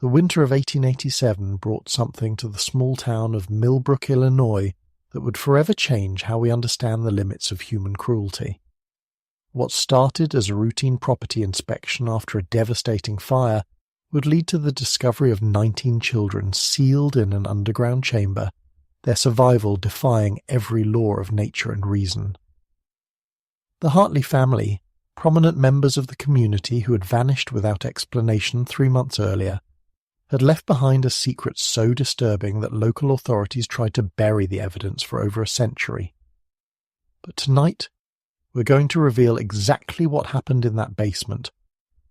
The winter of 1887 brought something to the small town of Millbrook, Illinois, that would forever change how we understand the limits of human cruelty. What started as a routine property inspection after a devastating fire would lead to the discovery of 19 children sealed in an underground chamber, their survival defying every law of nature and reason. The Hartley family, prominent members of the community who had vanished without explanation 3 months earlier, had left behind a secret so disturbing that local authorities tried to bury the evidence for over a century. But tonight, we're going to reveal exactly what happened in that basement,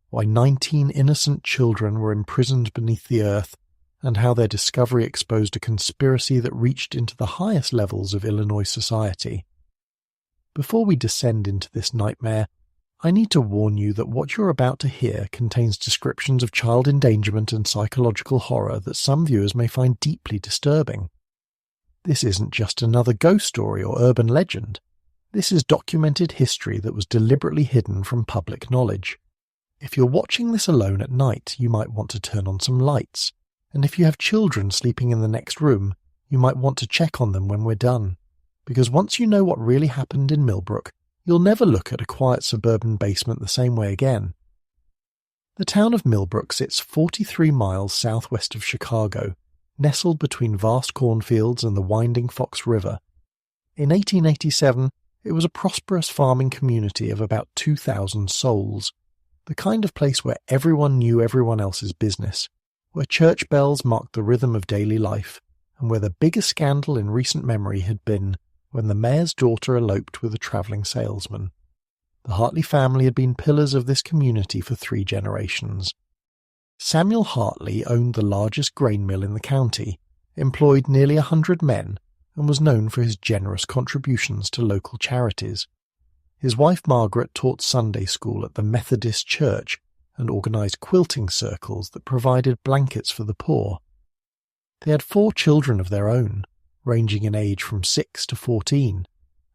why 19 innocent children were imprisoned beneath the earth, and how their discovery exposed a conspiracy that reached into the highest levels of Illinois society. Before we descend into this nightmare, I need to warn you that what you're about to hear contains descriptions of child endangerment and psychological horror that some viewers may find deeply disturbing. This isn't just another ghost story or urban legend. This is documented history that was deliberately hidden from public knowledge. If you're watching this alone at night, you might want to turn on some lights, and if you have children sleeping in the next room, you might want to check on them when we're done. Because once you know what really happened in Millbrook, you'll never look at a quiet suburban basement the same way again. The town of Millbrook sits 43 miles southwest of Chicago, nestled between vast cornfields and the winding Fox River. In 1887, it was a prosperous farming community of about 2,000 souls, the kind of place where everyone knew everyone else's business, where church bells marked the rhythm of daily life, and where the biggest scandal in recent memory had been when the mayor's daughter eloped with a travelling salesman. The Hartley family had been pillars of this community for 3 generations. Samuel Hartley owned the largest grain mill in the county, employed nearly 100 men, and was known for his generous contributions to local charities. His wife Margaret taught Sunday school at the Methodist Church and organised quilting circles that provided blankets for the poor. They had 4 children of their own, ranging in age from 6 to 14,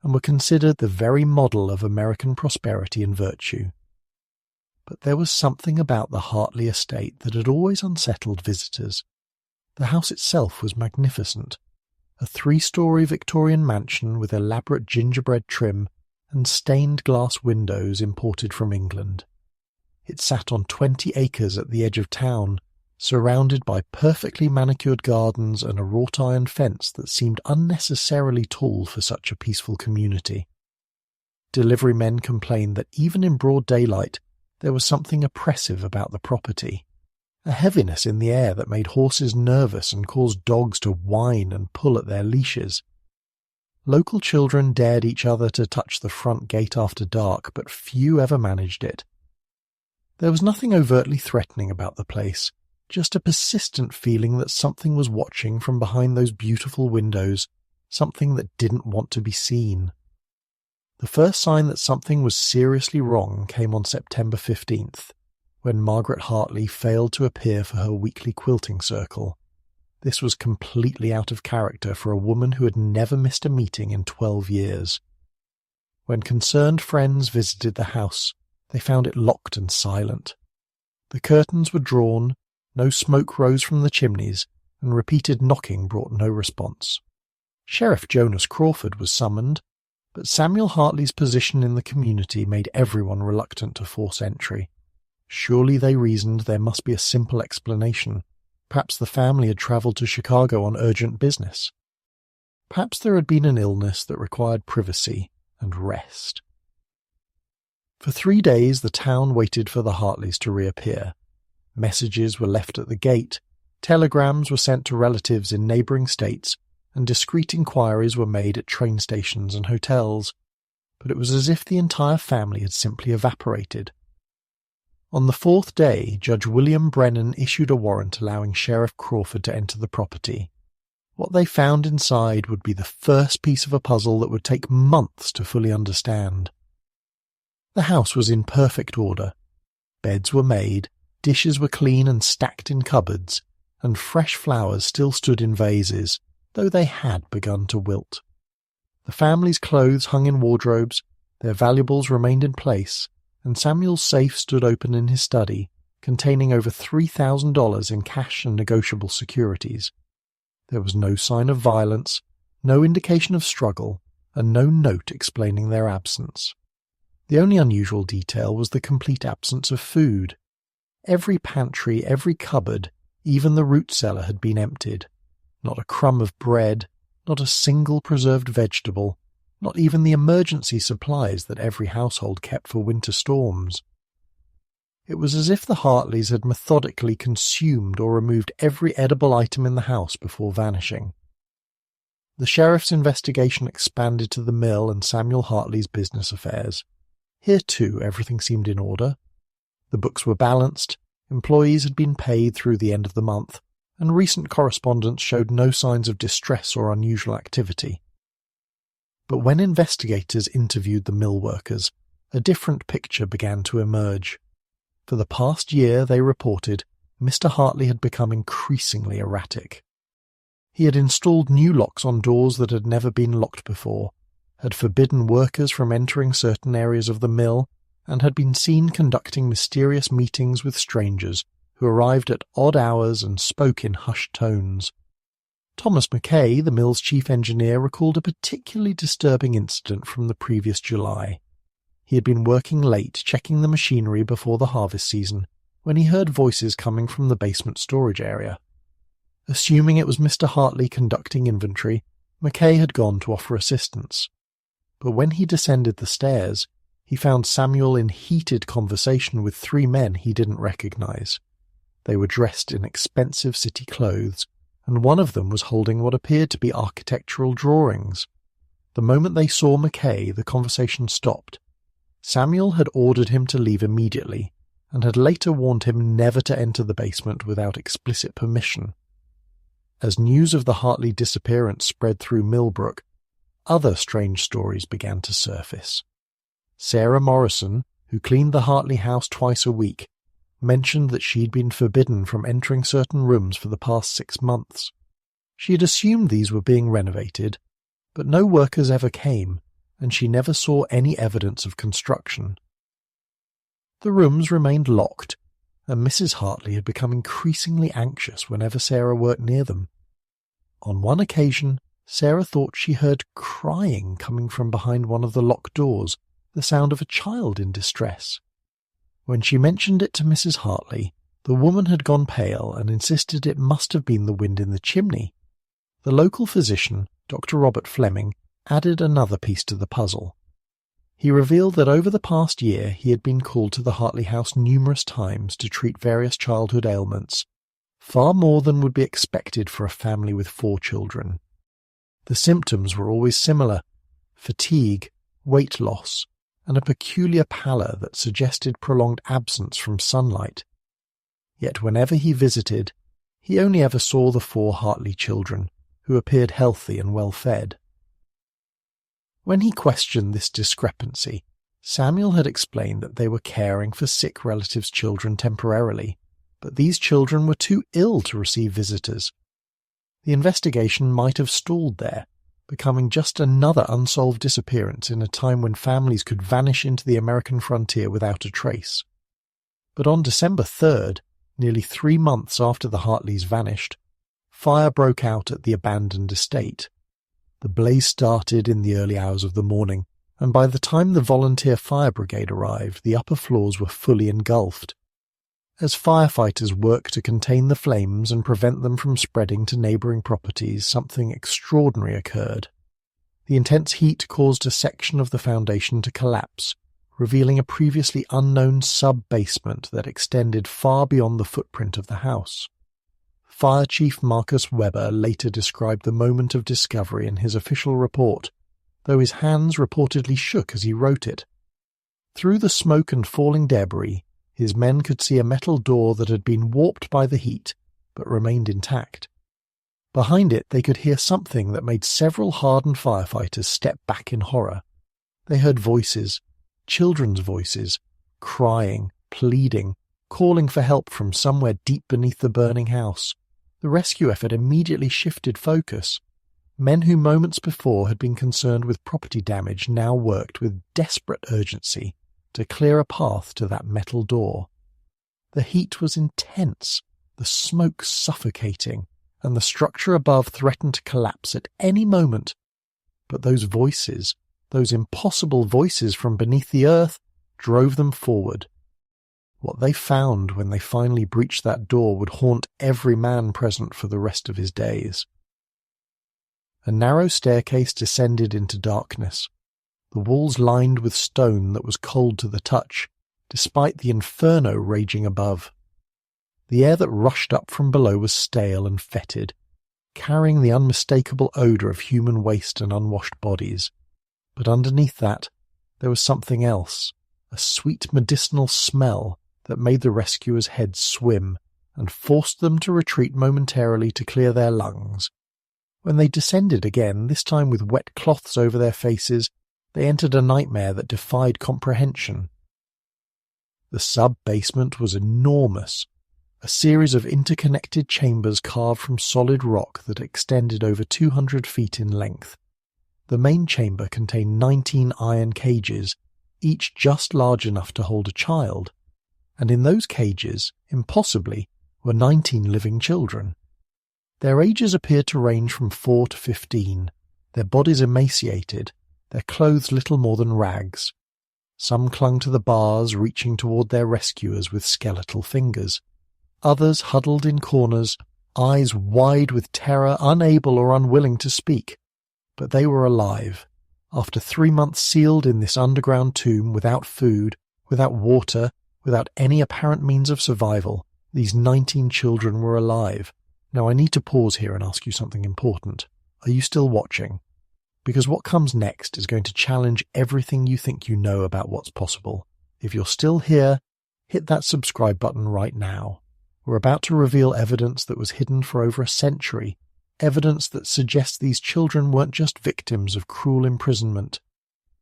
and were considered the very model of American prosperity and virtue. But there was something about the Hartley estate that had always unsettled visitors. The house itself was magnificent, a 3-story Victorian mansion with elaborate gingerbread trim and stained glass windows imported from England. It sat on 20 acres at the edge of town, surrounded by perfectly manicured gardens and a wrought iron fence that seemed unnecessarily tall for such a peaceful community. Delivery men complained that even in broad daylight there was something oppressive about the property, a heaviness in the air that made horses nervous and caused dogs to whine and pull at their leashes. Local children dared each other to touch the front gate after dark, but few ever managed it. There was nothing overtly threatening about the place, just a persistent feeling that something was watching from behind those beautiful windows, something that didn't want to be seen. The first sign that something was seriously wrong came on September 15th, when Margaret Hartley failed to appear for her weekly quilting circle. This was completely out of character for a woman who had never missed a meeting in 12 years. When concerned friends visited the house, they found it locked and silent. The curtains were drawn, no smoke rose from the chimneys, and repeated knocking brought no response. Sheriff Jonas Crawford was summoned, but Samuel Hartley's position in the community made everyone reluctant to force entry. Surely, they reasoned, there must be a simple explanation. Perhaps the family had travelled to Chicago on urgent business. Perhaps there had been an illness that required privacy and rest. For 3 days the town waited for the Hartleys to reappear. Messages were left at the gate, telegrams were sent to relatives in neighbouring states, and discreet inquiries were made at train stations and hotels, but it was as if the entire family had simply evaporated. On the 4th day, Judge William Brennan issued a warrant allowing Sheriff Crawford to enter the property. What they found inside would be the first piece of a puzzle that would take months to fully understand. The house was in perfect order. Beds were made, dishes were clean and stacked in cupboards, and fresh flowers still stood in vases, though they had begun to wilt. The family's clothes hung in wardrobes, their valuables remained in place, and Samuel's safe stood open in his study, containing over $3,000 in cash and negotiable securities. There was no sign of violence, no indication of struggle, and no note explaining their absence. The only unusual detail was the complete absence of food. Every pantry, every cupboard, even the root cellar had been emptied. Not a crumb of bread, not a single preserved vegetable, not even the emergency supplies that every household kept for winter storms. It was as if the Hartleys had methodically consumed or removed every edible item in the house before vanishing. The sheriff's investigation expanded to the mill and Samuel Hartley's business affairs. Here, too, everything seemed in order. The books were balanced, employees had been paid through the end of the month, and recent correspondence showed no signs of distress or unusual activity. But when investigators interviewed the mill workers, a different picture began to emerge. For the past year, they reported, Mr. Hartley had become increasingly erratic. He had installed new locks on doors that had never been locked before, had forbidden workers from entering certain areas of the mill, and had been seen conducting mysterious meetings with strangers who arrived at odd hours and spoke in hushed tones. Thomas Mackay, the mill's chief engineer, recalled a particularly disturbing incident from the previous July. He had been working late, checking the machinery before the harvest season, when he heard voices coming from the basement storage area. Assuming it was Mr. Hartley conducting inventory, Mackay had gone to offer assistance. But when he descended the stairs, he found Samuel in heated conversation with three men he didn't recognize. They were dressed in expensive city clothes, and one of them was holding what appeared to be architectural drawings. The moment they saw Mackay, the conversation stopped. Samuel had ordered him to leave immediately, and had later warned him never to enter the basement without explicit permission. As news of the Hartley disappearance spread through Millbrook, other strange stories began to surface. Sarah Morrison, who cleaned the Hartley house twice a week, mentioned that she'd been forbidden from entering certain rooms for the past 6 months. She had assumed these were being renovated, but no workers ever came, and she never saw any evidence of construction. The rooms remained locked, and Mrs. Hartley had become increasingly anxious whenever Sarah worked near them. On one occasion, Sarah thought she heard crying coming from behind one of the locked doors, the sound of a child in distress. When she mentioned it to Mrs. Hartley, the woman had gone pale and insisted it must have been the wind in the chimney. The local physician, Dr. Robert Fleming, added another piece to the puzzle. He revealed that over the past year he had been called to the Hartley house numerous times to treat various childhood ailments, far more than would be expected for a family with 4 children. The symptoms were always similar: fatigue, weight loss, and a peculiar pallor that suggested prolonged absence from sunlight. Yet whenever he visited, he only ever saw the 4 Hartley children, who appeared healthy and well-fed. When he questioned this discrepancy, Samuel had explained that they were caring for sick relatives' children temporarily, but these children were too ill to receive visitors. The investigation might have stalled there, becoming just another unsolved disappearance in a time when families could vanish into the American frontier without a trace. But on December 3rd, nearly 3 months after the Hartleys vanished, fire broke out at the abandoned estate. The blaze started in the early hours of the morning, and by the time the volunteer fire brigade arrived, the upper floors were fully engulfed. As firefighters worked to contain the flames and prevent them from spreading to neighbouring properties, something extraordinary occurred. The intense heat caused a section of the foundation to collapse, revealing a previously unknown sub-basement that extended far beyond the footprint of the house. Fire Chief Marcus Weber later described the moment of discovery in his official report, though his hands reportedly shook as he wrote it. Through the smoke and falling debris, his men could see a metal door that had been warped by the heat, but remained intact. Behind it they could hear something that made several hardened firefighters step back in horror. They heard voices, children's voices, crying, pleading, calling for help from somewhere deep beneath the burning house. The rescue effort immediately shifted focus. Men who moments before had been concerned with property damage now worked with desperate urgency to clear a path to that metal door. The heat was intense, the smoke suffocating, and the structure above threatened to collapse at any moment. But those voices, those impossible voices from beneath the earth, drove them forward. What they found when they finally breached that door would haunt every man present for the rest of his days. A narrow staircase descended into darkness, the walls lined with stone that was cold to the touch, despite the inferno raging above. The air that rushed up from below was stale and fetid, carrying the unmistakable odour of human waste and unwashed bodies. But underneath that, there was something else, a sweet medicinal smell that made the rescuers' heads swim and forced them to retreat momentarily to clear their lungs. When they descended again, this time with wet cloths over their faces, they entered a nightmare that defied comprehension. The sub-basement was enormous, a series of interconnected chambers carved from solid rock that extended over 200 feet in length. The main chamber contained 19 iron cages, each just large enough to hold a child, and in those cages, impossibly, were 19 living children. Their ages appeared to range from 4 to 15, their bodies emaciated, their clothes little more than rags. Some clung to the bars, reaching toward their rescuers with skeletal fingers. Others huddled in corners, eyes wide with terror, unable or unwilling to speak. But they were alive. After 3 months sealed in this underground tomb, without food, without water, without any apparent means of survival, these 19 children were alive. Now I need to pause here and ask you something important. Are you still watching? Because what comes next is going to challenge everything you think you know about what's possible. If you're still here, hit that subscribe button right now. We're about to reveal evidence that was hidden for over a century, evidence that suggests these children weren't just victims of cruel imprisonment.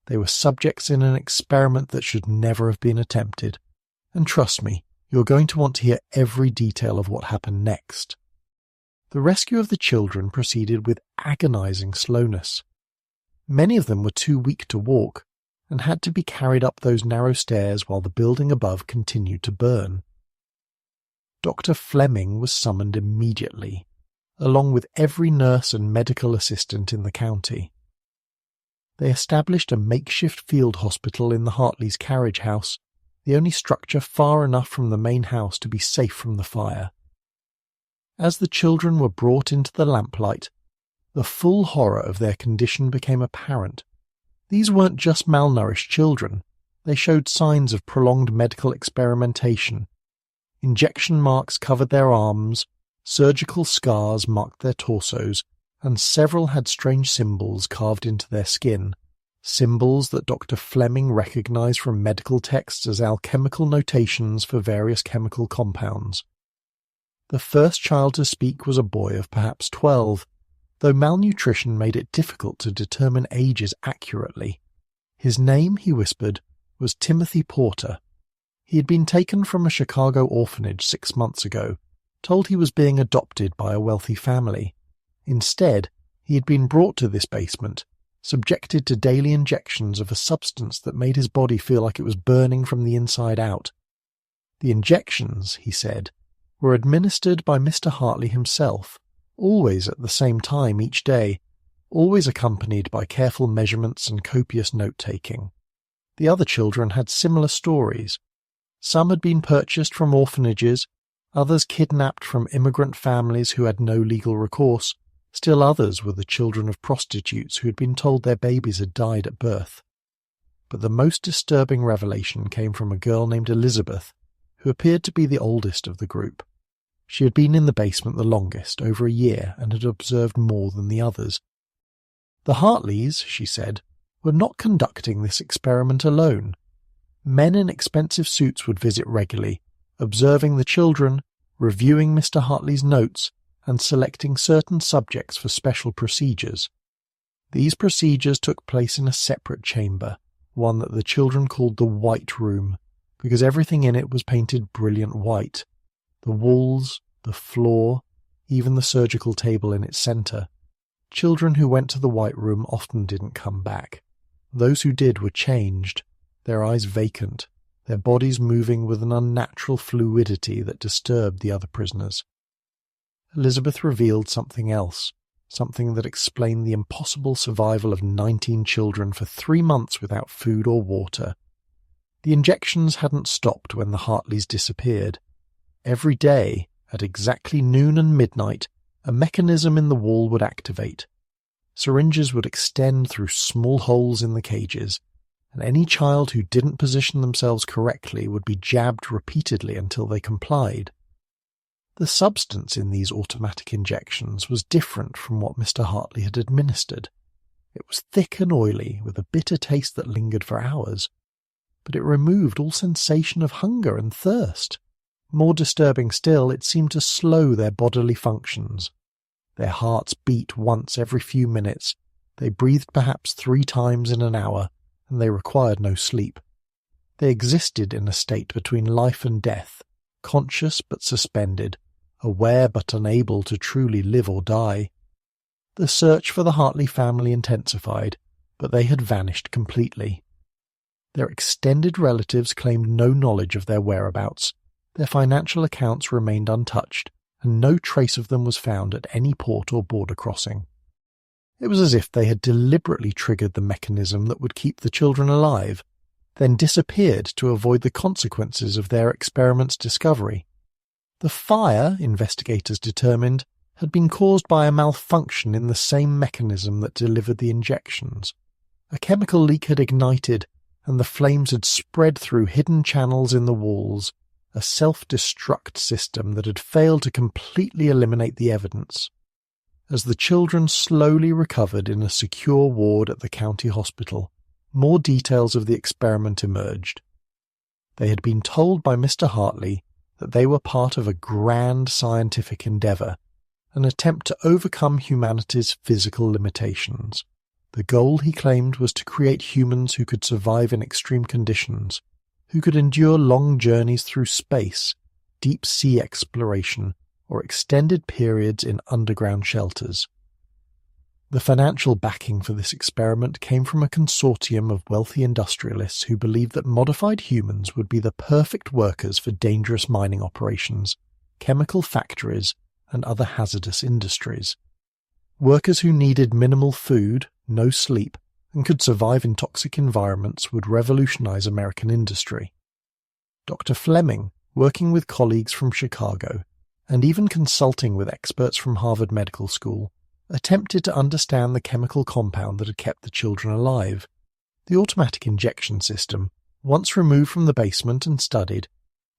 They were subjects in an experiment that should never have been attempted. And trust me, you're going to want to hear every detail of what happened next. The rescue of the children proceeded with agonizing slowness. Many of them were too weak to walk and had to be carried up those narrow stairs while the building above continued to burn. Dr. Fleming was summoned immediately, along with every nurse and medical assistant in the county. They established a makeshift field hospital in the Hartley's carriage house, the only structure far enough from the main house to be safe from the fire. As the children were brought into the lamplight, the full horror of their condition became apparent. These weren't just malnourished children. They showed signs of prolonged medical experimentation. Injection marks covered their arms, surgical scars marked their torsos, and several had strange symbols carved into their skin, symbols that Dr. Fleming recognized from medical texts as alchemical notations for various chemical compounds. The first child to speak was a boy of perhaps 12, though malnutrition made it difficult to determine ages accurately. His name, he whispered, was Timothy Porter. He had been taken from a Chicago orphanage 6 months ago, told he was being adopted by a wealthy family. Instead, he had been brought to this basement, subjected to daily injections of a substance that made his body feel like it was burning from the inside out. The injections, he said, were administered by Mr. Hartley himself, always at the same time each day, always accompanied by careful measurements and copious note-taking. The other children had similar stories. Some had been purchased from orphanages, others kidnapped from immigrant families who had no legal recourse, still others were the children of prostitutes who had been told their babies had died at birth. But the most disturbing revelation came from a girl named Elizabeth, who appeared to be the oldest of the group. She had been in the basement the longest, over a year, and had observed more than the others. The Hartleys, she said, were not conducting this experiment alone. Men in expensive suits would visit regularly, observing the children, reviewing Mr. Hartley's notes, and selecting certain subjects for special procedures. These procedures took place in a separate chamber, one that the children called the White Room, because everything in it was painted brilliant white. The walls, the floor, even the surgical table in its centre. Children who went to the White Room often didn't come back. Those who did were changed, their eyes vacant, their bodies moving with an unnatural fluidity that disturbed the other prisoners. Elizabeth revealed something else, something that explained the impossible survival of 19 children for 3 months without food or water. The injections hadn't stopped when the Hartleys disappeared. Every day, at exactly noon and midnight, a mechanism in the wall would activate. Syringes would extend through small holes in the cages, and any child who didn't position themselves correctly would be jabbed repeatedly until they complied. The substance in these automatic injections was different from what Mr. Hartley had administered. It was thick and oily, with a bitter taste that lingered for hours, but it removed all sensation of hunger and thirst. More disturbing still, it seemed to slow their bodily functions. Their hearts beat once every few minutes, they breathed perhaps 3 times in an hour, and they required no sleep. They existed in a state between life and death, conscious but suspended, aware but unable to truly live or die. The search for the Hartley family intensified, but they had vanished completely. Their extended relatives claimed no knowledge of their whereabouts. Their financial accounts remained untouched, and no trace of them was found at any port or border crossing. It was as if they had deliberately triggered the mechanism that would keep the children alive, then disappeared to avoid the consequences of their experiment's discovery. The fire, investigators determined, had been caused by a malfunction in the same mechanism that delivered the injections. A chemical leak had ignited, and the flames had spread through hidden channels in the walls, a self-destruct system that had failed to completely eliminate the evidence. As the children slowly recovered in a secure ward at the county hospital, more details of the experiment emerged. They had been told by Mr. Hartley that they were part of a grand scientific endeavour, an attempt to overcome humanity's physical limitations. The goal, he claimed, was to create humans who could survive in extreme conditions, who could endure long journeys through space, deep sea exploration, or extended periods in underground shelters. The financial backing for this experiment came from a consortium of wealthy industrialists who believed that modified humans would be the perfect workers for dangerous mining operations, chemical factories, and other hazardous industries. Workers who needed minimal food, no sleep, and could survive in toxic environments would revolutionize American industry. Dr. Fleming, working with colleagues from Chicago, and even consulting with experts from Harvard Medical School, attempted to understand the chemical compound that had kept the children alive. The automatic injection system, once removed from the basement and studied,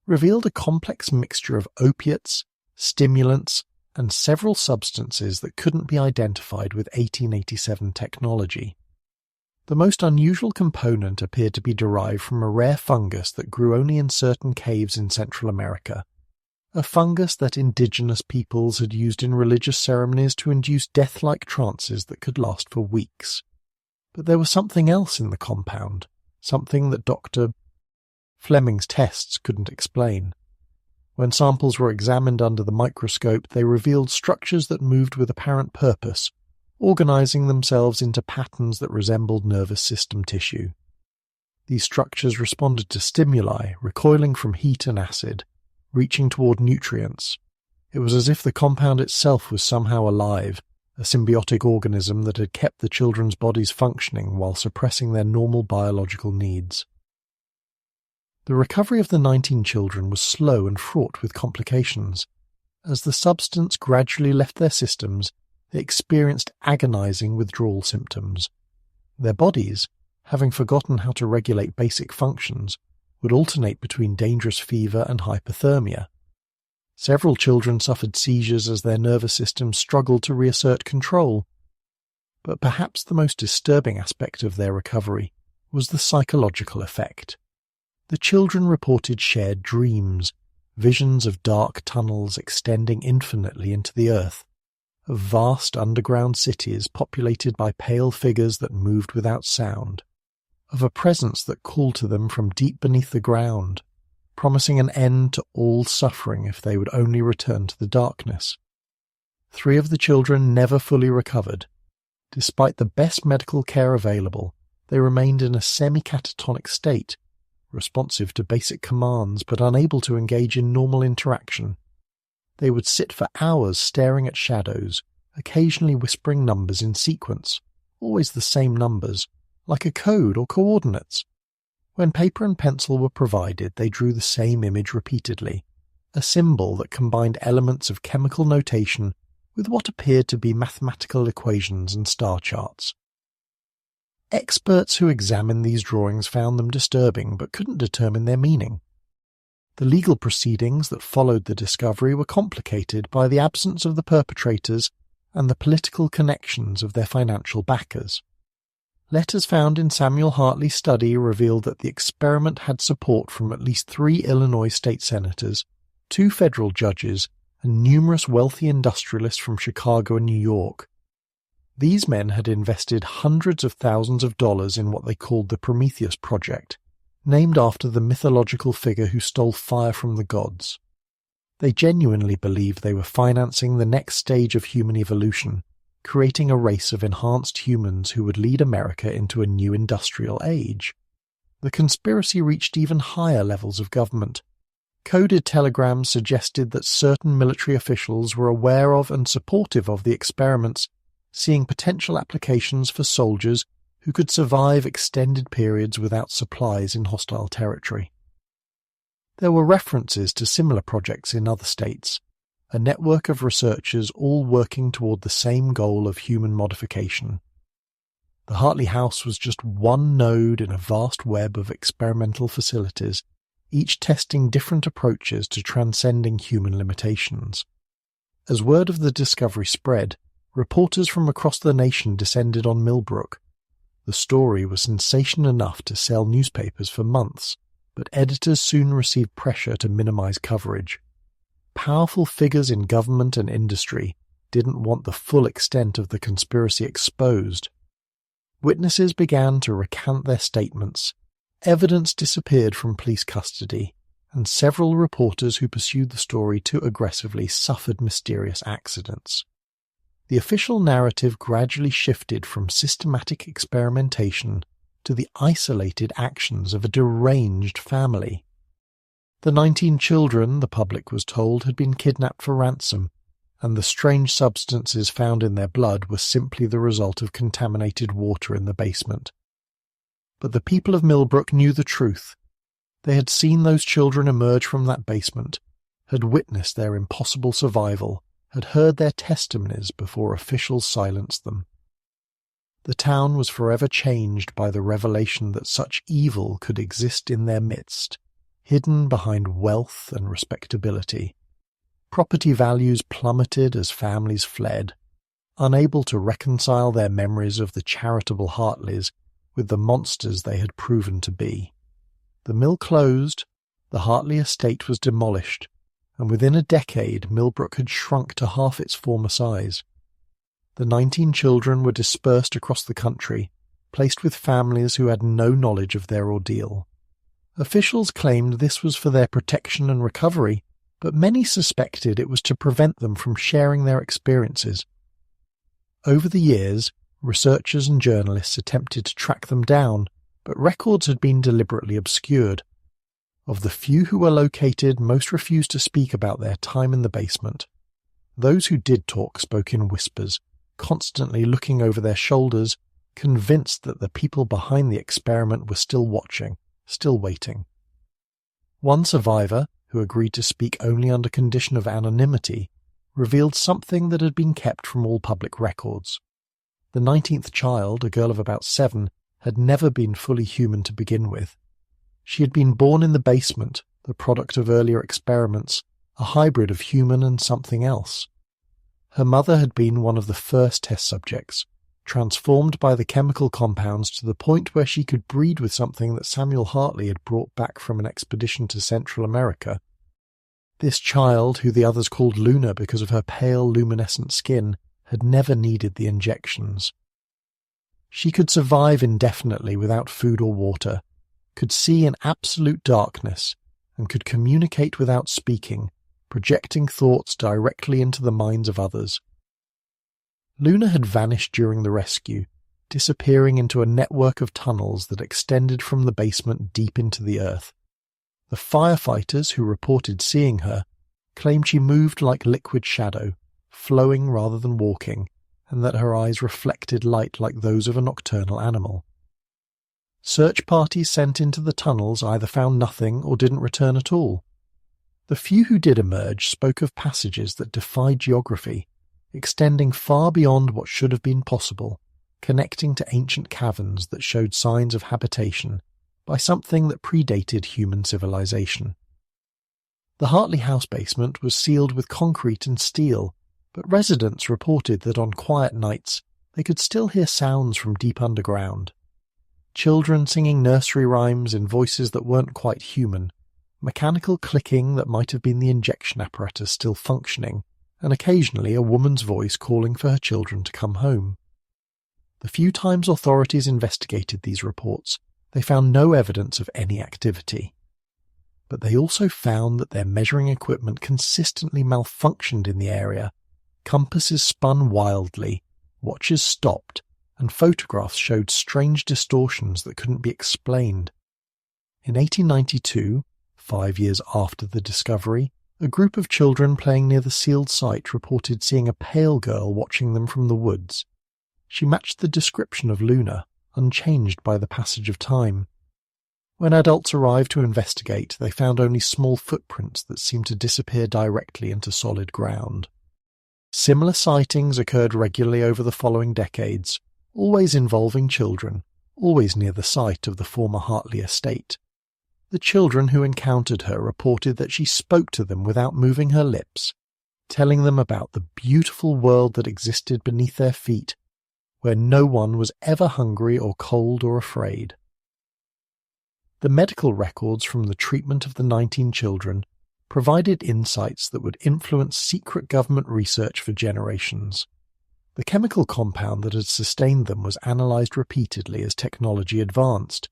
revealed a complex mixture of opiates, stimulants, and several substances that couldn't be identified with 1887 technology. The most unusual component appeared to be derived from a rare fungus that grew only in certain caves in Central America, a fungus that indigenous peoples had used in religious ceremonies to induce death-like trances that could last for weeks. But there was something else in the compound, something that Dr. Fleming's tests couldn't explain. When samples were examined under the microscope, they revealed structures that moved with apparent purpose, organizing themselves into patterns that resembled nervous system tissue. These structures responded to stimuli, recoiling from heat and acid, reaching toward nutrients. It was as if the compound itself was somehow alive, a symbiotic organism that had kept the children's bodies functioning while suppressing their normal biological needs. The recovery of the 19 children was slow and fraught with complications. As the substance gradually left their systems, they experienced agonizing withdrawal symptoms. Their bodies, having forgotten how to regulate basic functions, would alternate between dangerous fever and hypothermia. Several children suffered seizures as their nervous systems struggled to reassert control. But perhaps the most disturbing aspect of their recovery was the psychological effect. The children reported shared dreams, visions of dark tunnels extending infinitely into the earth, of vast underground cities populated by pale figures that moved without sound, of a presence that called to them from deep beneath the ground, promising an end to all suffering if they would only return to the darkness. 3 of the children never fully recovered. Despite the best medical care available, they remained in a semi-catatonic state, responsive to basic commands but unable to engage in normal interaction. They would sit for hours staring at shadows, occasionally whispering numbers in sequence, always the same numbers, like a code or coordinates. When paper and pencil were provided, they drew the same image repeatedly, a symbol that combined elements of chemical notation with what appeared to be mathematical equations and star charts. Experts who examined these drawings found them disturbing but couldn't determine their meaning. The legal proceedings that followed the discovery were complicated by the absence of the perpetrators and the political connections of their financial backers. Letters found in Samuel Hartley's study revealed that the experiment had support from at least 3 Illinois state senators, 2 federal judges, and numerous wealthy industrialists from Chicago and New York. These men had invested hundreds of thousands of dollars in what they called the Prometheus Project, named after the mythological figure who stole fire from the gods. They genuinely believed they were financing the next stage of human evolution, creating a race of enhanced humans who would lead America into a new industrial age. The conspiracy reached even higher levels of government. Coded telegrams suggested that certain military officials were aware of and supportive of the experiments, seeing potential applications for soldiers who could survive extended periods without supplies in hostile territory. There were references to similar projects in other states, a network of researchers all working toward the same goal of human modification. The Hartley House was just one node in a vast web of experimental facilities, each testing different approaches to transcending human limitations. As word of the discovery spread, reporters from across the nation descended on Millbrook. The story was sensation enough to sell newspapers for months, but editors soon received pressure to minimize coverage. Powerful figures in government and industry didn't want the full extent of the conspiracy exposed. Witnesses began to recant their statements, evidence disappeared from police custody, and several reporters who pursued the story too aggressively suffered mysterious accidents. The official narrative gradually shifted from systematic experimentation to the isolated actions of a deranged family. The 19 children, the public was told, had been kidnapped for ransom, and the strange substances found in their blood were simply the result of contaminated water in the basement. But the people of Millbrook knew the truth. They had seen those children emerge from that basement, had witnessed their impossible survival, had heard their testimonies before officials silenced them. The town was forever changed by the revelation that such evil could exist in their midst, hidden behind wealth and respectability. Property values plummeted as families fled, unable to reconcile their memories of the charitable Hartleys with the monsters they had proven to be. The mill closed, the Hartley estate was demolished, and within a decade Millbrook had shrunk to half its former size. The 19 children were dispersed across the country, placed with families who had no knowledge of their ordeal. Officials claimed this was for their protection and recovery, but many suspected it was to prevent them from sharing their experiences. Over the years, researchers and journalists attempted to track them down, but records had been deliberately obscured. Of the few who were located, most refused to speak about their time in the basement. Those who did talk spoke in whispers, constantly looking over their shoulders, convinced that the people behind the experiment were still watching, still waiting. One survivor, who agreed to speak only under condition of anonymity, revealed something that had been kept from all public records. The 19th child, a girl of about 7, had never been fully human to begin with. She had been born in the basement, the product of earlier experiments, a hybrid of human and something else. Her mother had been one of the first test subjects, transformed by the chemical compounds to the point where she could breed with something that Samuel Hartley had brought back from an expedition to Central America. This child, who the others called Luna because of her pale, luminescent skin, had never needed the injections. She could survive indefinitely without food or water, could see in absolute darkness, and could communicate without speaking, projecting thoughts directly into the minds of others. Luna had vanished during the rescue, disappearing into a network of tunnels that extended from the basement deep into the earth. The firefighters who reported seeing her claimed she moved like liquid shadow, flowing rather than walking, and that her eyes reflected light like those of a nocturnal animal. Search parties sent into the tunnels either found nothing or didn't return at all. The few who did emerge spoke of passages that defied geography, extending far beyond what should have been possible, connecting to ancient caverns that showed signs of habitation by something that predated human civilization. The Hartley house basement was sealed with concrete and steel, but residents reported that on quiet nights they could still hear sounds from deep underground. Children singing nursery rhymes in voices that weren't quite human, mechanical clicking that might have been the injection apparatus still functioning, and occasionally a woman's voice calling for her children to come home. The few times authorities investigated these reports, they found no evidence of any activity. But they also found that their measuring equipment consistently malfunctioned in the area. Compasses spun wildly, watches stopped, and photographs showed strange distortions that couldn't be explained. In 1892, 5 years after the discovery, a group of children playing near the sealed site reported seeing a pale girl watching them from the woods. She matched the description of Luna, unchanged by the passage of time. When adults arrived to investigate, they found only small footprints that seemed to disappear directly into solid ground. Similar sightings occurred regularly over the following decades, always involving children, always near the site of the former Hartley estate. The children who encountered her reported that she spoke to them without moving her lips, telling them about the beautiful world that existed beneath their feet, where no one was ever hungry or cold or afraid. The medical records from the treatment of the 19 children provided insights that would influence secret government research for generations. The chemical compound that had sustained them was analysed repeatedly as technology advanced,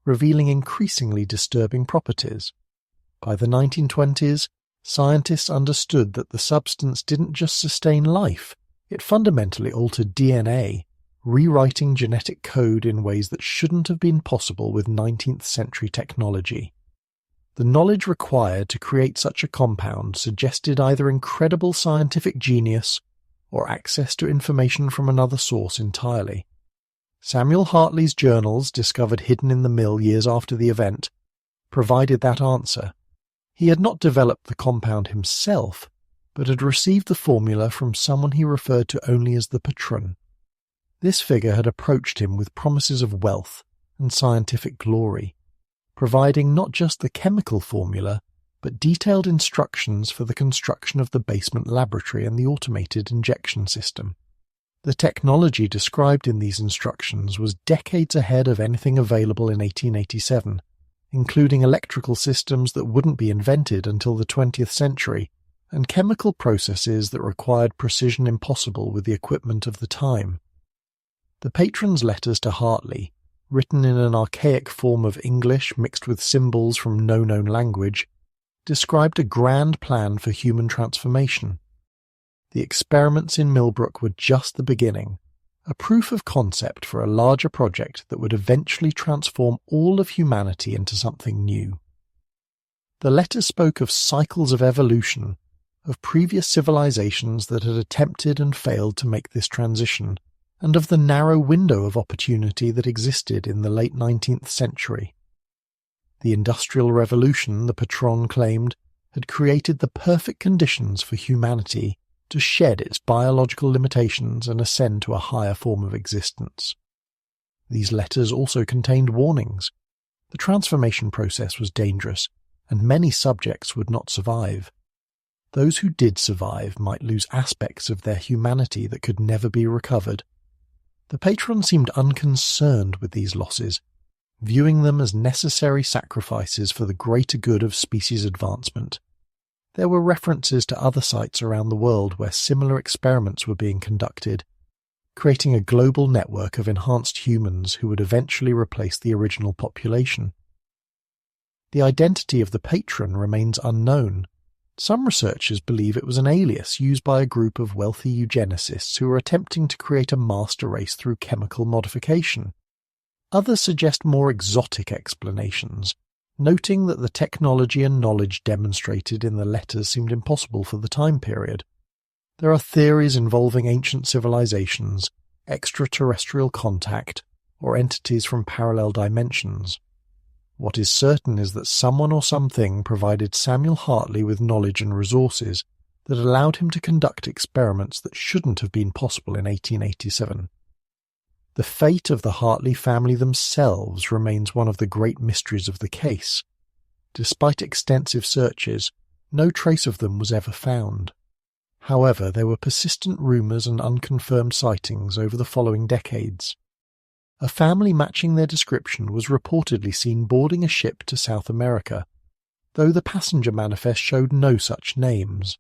revealing increasingly disturbing properties. By the 1920s, scientists understood that the substance didn't just sustain life, it fundamentally altered DNA, rewriting genetic code in ways that shouldn't have been possible with 19th century technology. The knowledge required to create such a compound suggested either incredible scientific genius or access to information from another source entirely. Samuel Hartley's journals, discovered hidden in the mill years after the event, provided that answer. He had not developed the compound himself, but had received the formula from someone he referred to only as the patron. This figure had approached him with promises of wealth and scientific glory, providing not just the chemical formula, but detailed instructions for the construction of the basement laboratory and the automated injection system. The technology described in these instructions was decades ahead of anything available in 1887, including electrical systems that wouldn't be invented until the 20th century, and chemical processes that required precision impossible with the equipment of the time. The patron's letters to Hartley, written in an archaic form of English mixed with symbols from no known language, described a grand plan for human transformation. The experiments in Millbrook were just the beginning, a proof of concept for a larger project that would eventually transform all of humanity into something new. The letters spoke of cycles of evolution, of previous civilizations that had attempted and failed to make this transition, and of the narrow window of opportunity that existed in the late 19th century. The Industrial Revolution, the patron claimed, had created the perfect conditions for humanity to shed its biological limitations and ascend to a higher form of existence. These letters also contained warnings. The transformation process was dangerous, and many subjects would not survive. Those who did survive might lose aspects of their humanity that could never be recovered. The patron seemed unconcerned with these losses, viewing them as necessary sacrifices for the greater good of species advancement. There were references to other sites around the world where similar experiments were being conducted, creating a global network of enhanced humans who would eventually replace the original population. The identity of the patron remains unknown. Some researchers believe it was an alias used by a group of wealthy eugenicists who were attempting to create a master race through chemical modification. Others suggest more exotic explanations, noting that the technology and knowledge demonstrated in the letters seemed impossible for the time period. There are theories involving ancient civilizations, extraterrestrial contact, or entities from parallel dimensions. What is certain is that someone or something provided Samuel Hartley with knowledge and resources that allowed him to conduct experiments that shouldn't have been possible in 1887. The fate of the Hartley family themselves remains one of the great mysteries of the case. Despite extensive searches, no trace of them was ever found. However, there were persistent rumours and unconfirmed sightings over the following decades. A family matching their description was reportedly seen boarding a ship to South America, though the passenger manifest showed no such names.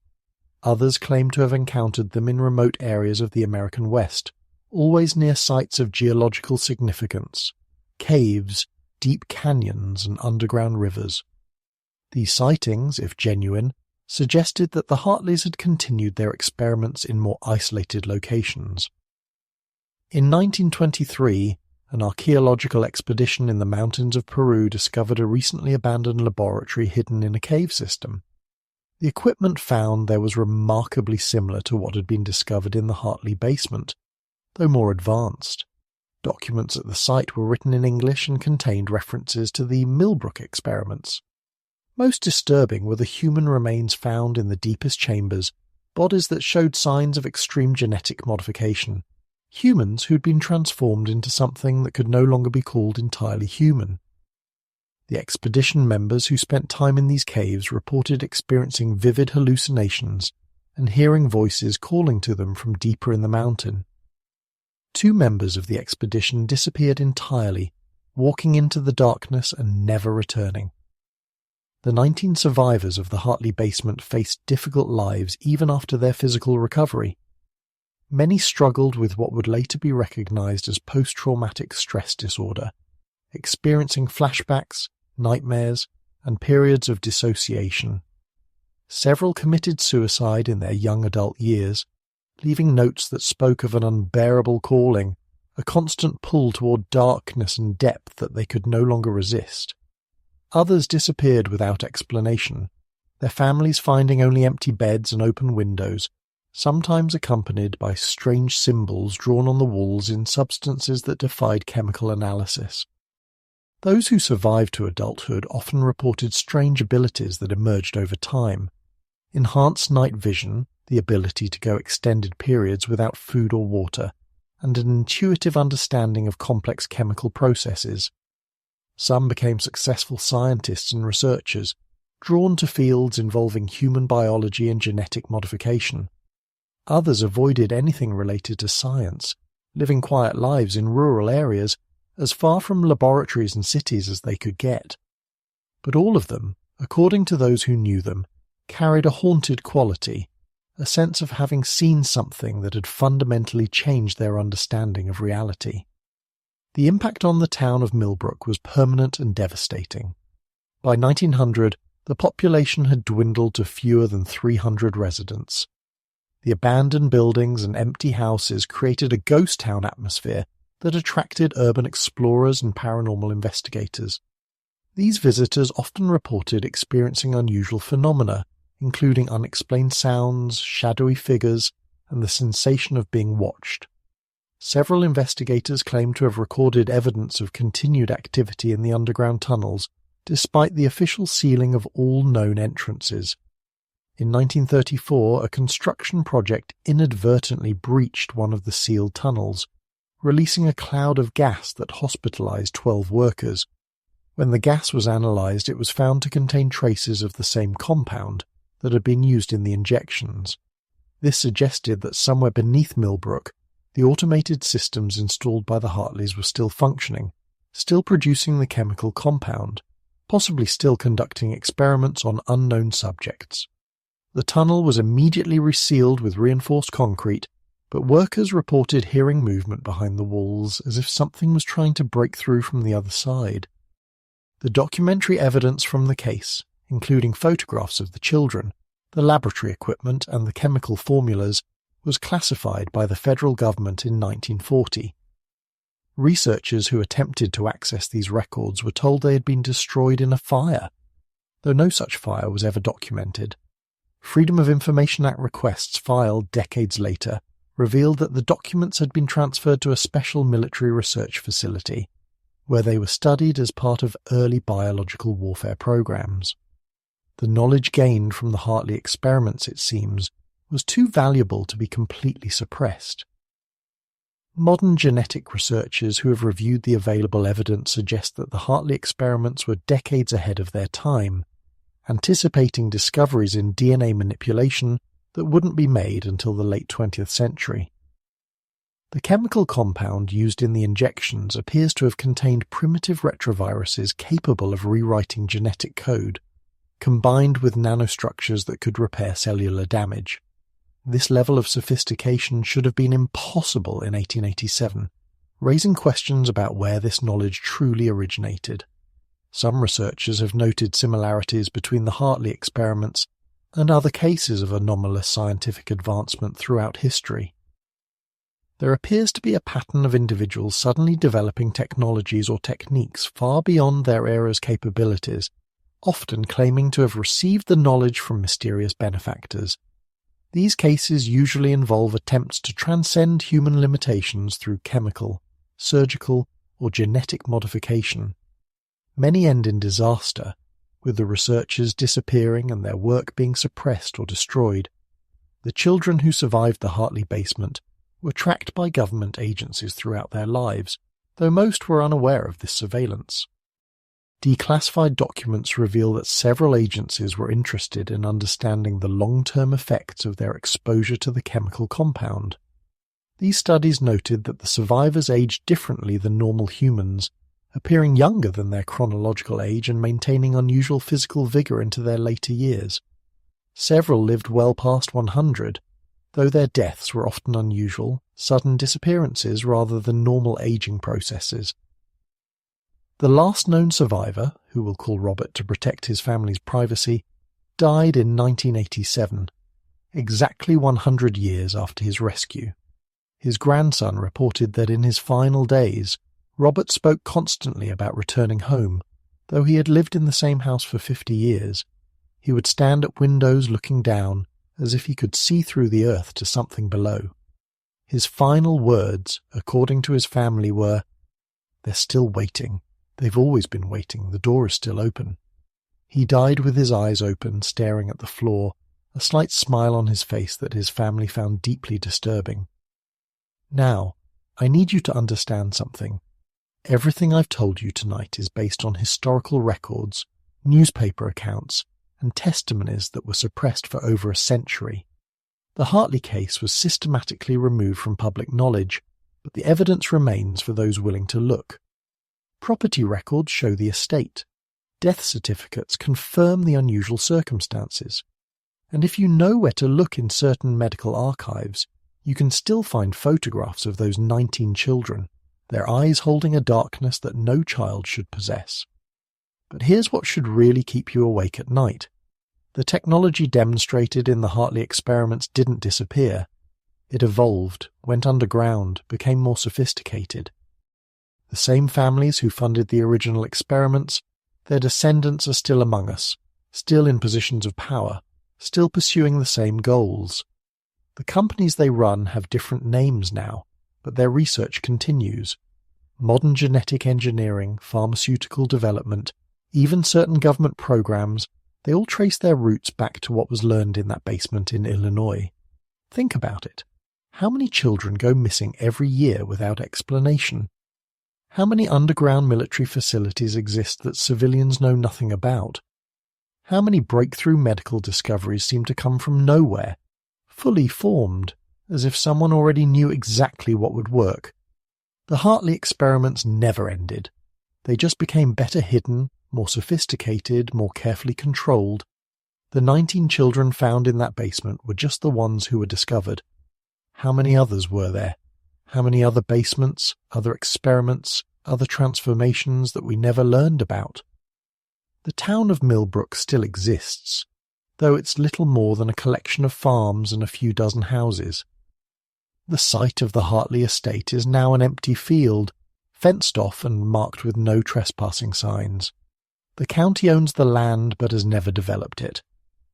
Others claimed to have encountered them in remote areas of the American West, always near sites of geological significance, caves, deep canyons, and underground rivers. These sightings, if genuine, suggested that the Hartleys had continued their experiments in more isolated locations. In 1923, an archaeological expedition in the mountains of Peru discovered a recently abandoned laboratory hidden in a cave system. The equipment found there was remarkably similar to what had been discovered in the Hartley basement, though more advanced. Documents at the site were written in English and contained references to the Millbrook experiments. Most disturbing were the human remains found in the deepest chambers, bodies that showed signs of extreme genetic modification, humans who'd been transformed into something that could no longer be called entirely human. The expedition members who spent time in these caves reported experiencing vivid hallucinations and hearing voices calling to them from deeper in the mountain. 2 members of the expedition disappeared entirely, walking into the darkness and never returning. The 19 survivors of the Hartley basement faced difficult lives even after their physical recovery. Many struggled with what would later be recognized as post-traumatic stress disorder, experiencing flashbacks, nightmares, and periods of dissociation. Several committed suicide in their young adult years, leaving notes that spoke of an unbearable calling, a constant pull toward darkness and depth that they could no longer resist. Others disappeared without explanation, their families finding only empty beds and open windows, sometimes accompanied by strange symbols drawn on the walls in substances that defied chemical analysis. Those who survived to adulthood often reported strange abilities that emerged over time. Enhanced night vision, the ability to go extended periods without food or water, and an intuitive understanding of complex chemical processes. Some became successful scientists and researchers, drawn to fields involving human biology and genetic modification. Others avoided anything related to science, living quiet lives in rural areas, as far from laboratories and cities as they could get. But all of them, according to those who knew them, carried a haunted quality, a sense of having seen something that had fundamentally changed their understanding of reality. The impact on the town of Millbrook was permanent and devastating. By 1900, the population had dwindled to fewer than 300 residents. The abandoned buildings and empty houses created a ghost town atmosphere that attracted urban explorers and paranormal investigators. These visitors often reported experiencing unusual phenomena, including unexplained sounds, shadowy figures, and the sensation of being watched. Several investigators claimed to have recorded evidence of continued activity in the underground tunnels, despite the official sealing of all known entrances. In 1934, a construction project inadvertently breached one of the sealed tunnels, releasing a cloud of gas that hospitalized 12 workers. When the gas was analyzed, it was found to contain traces of the same compound that had been used in the injections. This suggested that somewhere beneath Millbrook, the automated systems installed by the Hartleys were still functioning, still producing the chemical compound, possibly still conducting experiments on unknown subjects. The tunnel was immediately resealed with reinforced concrete, but workers reported hearing movement behind the walls as if something was trying to break through from the other side. The documentary evidence from the case, including photographs of the children, the laboratory equipment and the chemical formulas was classified by the federal government in 1940. Researchers who attempted to access these records were told they had been destroyed in a fire, though no such fire was ever documented. Freedom of Information Act requests filed decades later revealed that the documents had been transferred to a special military research facility, where they were studied as part of early biological warfare programs. The knowledge gained from the Hartley experiments, it seems, was too valuable to be completely suppressed. Modern genetic researchers who have reviewed the available evidence suggest that the Hartley experiments were decades ahead of their time, anticipating discoveries in DNA manipulation that wouldn't be made until the late 20th century. The chemical compound used in the injections appears to have contained primitive retroviruses capable of rewriting genetic code, combined with nanostructures that could repair cellular damage. This level of sophistication should have been impossible in 1887, raising questions about where this knowledge truly originated. Some researchers have noted similarities between the Hartley experiments and other cases of anomalous scientific advancement throughout history. There appears to be a pattern of individuals suddenly developing technologies or techniques far beyond their era's capabilities, often claiming to have received the knowledge from mysterious benefactors. These cases usually involve attempts to transcend human limitations through chemical, surgical, or genetic modification. Many end in disaster, with the researchers disappearing and their work being suppressed or destroyed. The children who survived the Hartley basement were tracked by government agencies throughout their lives, though most were unaware of this surveillance. Declassified documents reveal that several agencies were interested in understanding the long-term effects of their exposure to the chemical compound. These studies noted that the survivors aged differently than normal humans, appearing younger than their chronological age and maintaining unusual physical vigor into their later years. Several lived well past 100, though their deaths were often unusual, sudden disappearances rather than normal aging processes. The last known survivor, who we'll call Robert to protect his family's privacy, died in 1987, exactly 100 years after his rescue. His grandson reported that in his final days, Robert spoke constantly about returning home. Though he had lived in the same house for 50 years, he would stand at windows looking down as if he could see through the earth to something below. His final words, according to his family, were, "They're still waiting. They've always been waiting. The door is still open." He died with his eyes open, staring at the floor, a slight smile on his face that his family found deeply disturbing. Now, I need you to understand something. Everything I've told you tonight is based on historical records, newspaper accounts, and testimonies that were suppressed for over a century. The Hartley case was systematically removed from public knowledge, but the evidence remains for those willing to look. Property records show the estate. Death certificates confirm the unusual circumstances. And if you know where to look in certain medical archives, you can still find photographs of those 19 children, their eyes holding a darkness that no child should possess. But here's what should really keep you awake at night. The technology demonstrated in the Hartley experiments didn't disappear. It evolved, went underground, became more sophisticated. The same families who funded the original experiments, their descendants are still among us, still in positions of power, still pursuing the same goals. The companies they run have different names now, but their research continues. Modern genetic engineering, pharmaceutical development, even certain government programs, they all trace their roots back to what was learned in that basement in Illinois. Think about it. How many children go missing every year without explanation? How many underground military facilities exist that civilians know nothing about? How many breakthrough medical discoveries seem to come from nowhere, fully formed, as if someone already knew exactly what would work? The Hartley experiments never ended. They just became better hidden, more sophisticated, more carefully controlled. The 19 children found in that basement were just the ones who were discovered. How many others were there? How many other basements, other experiments, other transformations that we never learned about? The town of Millbrook still exists. though it's little more than a collection of farms and a few dozen houses. The site of the Hartley estate is now an empty field, fenced off and marked with no trespassing signs. The county owns the land but has never developed it.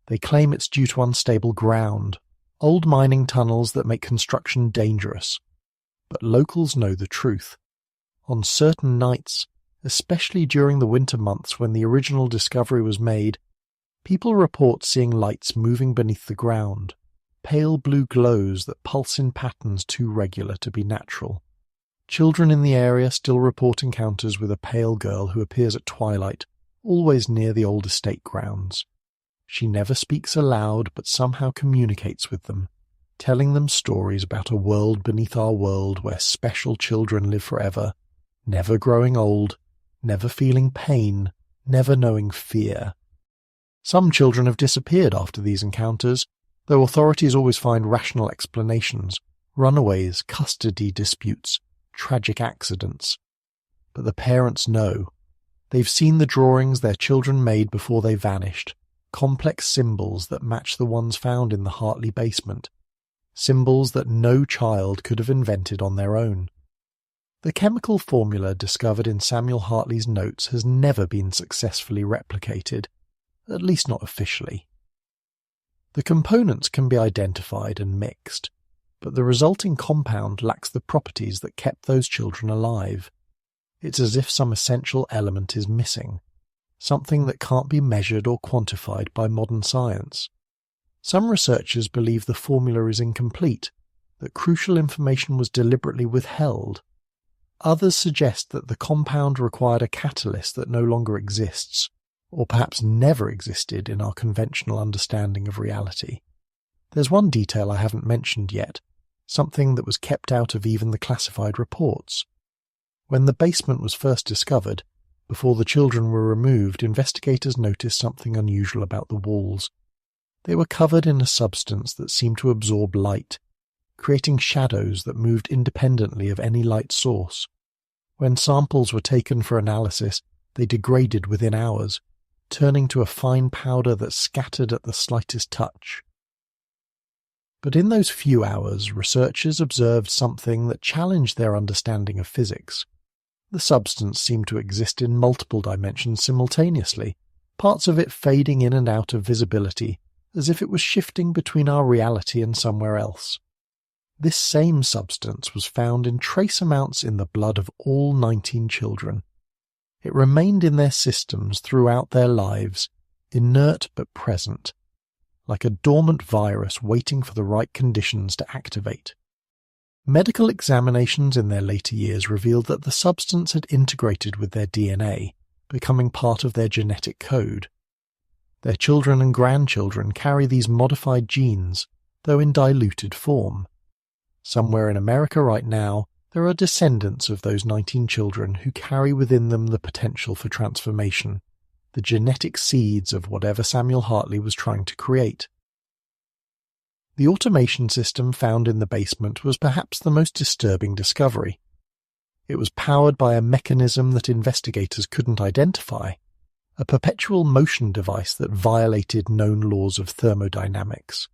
They claim it's due to unstable ground, old mining tunnels that make construction dangerous. But locals know the truth. On certain nights, especially during the winter months when the original discovery was made, people report seeing lights moving beneath the ground, pale blue glows that pulse in patterns too regular to be natural. Children in the area still report encounters with a pale girl who appears at twilight, always near the old estate grounds. She never speaks aloud but somehow communicates with them, telling them stories about a world beneath our world where special children live forever, never growing old, never feeling pain, never knowing fear. Some children have disappeared after these encounters, though authorities always find rational explanations: runaways, custody disputes, tragic accidents. But the parents know. They've seen the drawings their children made before they vanished, complex symbols that match the ones found in the Hartley basement, symbols that no child could have invented on their own. The chemical formula discovered in Samuel Hartley's notes has never been successfully replicated, at least not officially. The components can be identified and mixed, but the resulting compound lacks the properties that kept those children alive. It's as if some essential element is missing, something that can't be measured or quantified by modern science. Some researchers believe the formula is incomplete, that crucial information was deliberately withheld. Others suggest that the compound required a catalyst that no longer exists, or perhaps never existed in our conventional understanding of reality. There's one detail I haven't mentioned yet, something that was kept out of even the classified reports. When the basement was first discovered, before the children were removed, investigators noticed something unusual about the walls. They were covered in a substance that seemed to absorb light, creating shadows that moved independently of any light source. When samples were taken for analysis, they degraded within hours, turning to a fine powder that scattered at the slightest touch. But in those few hours, researchers observed something that challenged their understanding of physics. The substance seemed to exist in multiple dimensions simultaneously, parts of it fading in and out of visibility, as if it was shifting between our reality and somewhere else. This same substance was found in trace amounts in the blood of all 19 children. It remained in their systems throughout their lives, inert but present, like a dormant virus waiting for the right conditions to activate. Medical examinations in their later years revealed that the substance had integrated with their DNA, becoming part of their genetic code. Their children and grandchildren carry these modified genes, though in diluted form. Somewhere in America right now, there are descendants of those 19 children who carry within them the potential for transformation, the genetic seeds of whatever Samuel Hartley was trying to create. The automation system found in the basement was perhaps the most disturbing discovery. It was powered by a mechanism that investigators couldn't identify, a perpetual motion device that violated known laws of thermodynamics.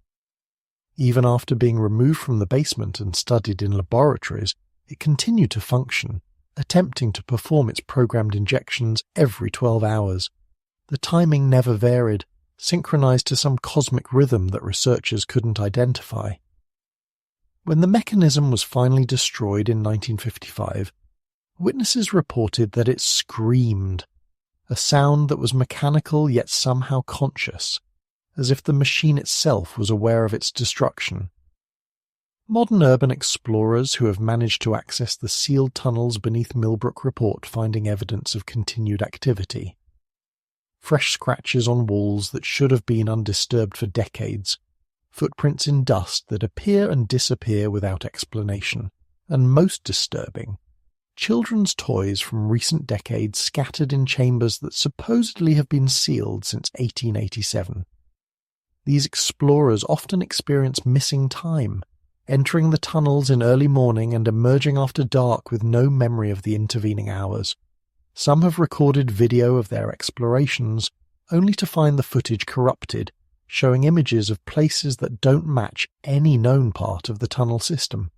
Even after being removed from the basement and studied in laboratories, it continued to function, attempting to perform its programmed injections every 12 hours. The timing never varied, synchronized to some cosmic rhythm that researchers couldn't identify. When the mechanism was finally destroyed in 1955, witnesses reported that it screamed, a sound that was mechanical yet somehow conscious, as if the machine itself was aware of its destruction. Modern urban explorers who have managed to access the sealed tunnels beneath Millbrook report finding evidence of continued activity. Fresh scratches on walls that should have been undisturbed for decades, footprints in dust that appear and disappear without explanation, and most disturbing, children's toys from recent decades scattered in chambers that supposedly have been sealed since 1887. These explorers often experience missing time, entering the tunnels in early morning and emerging after dark with no memory of the intervening hours. Some have recorded video of their explorations, only to find the footage corrupted, showing images of places that don't match any known part of the tunnel system.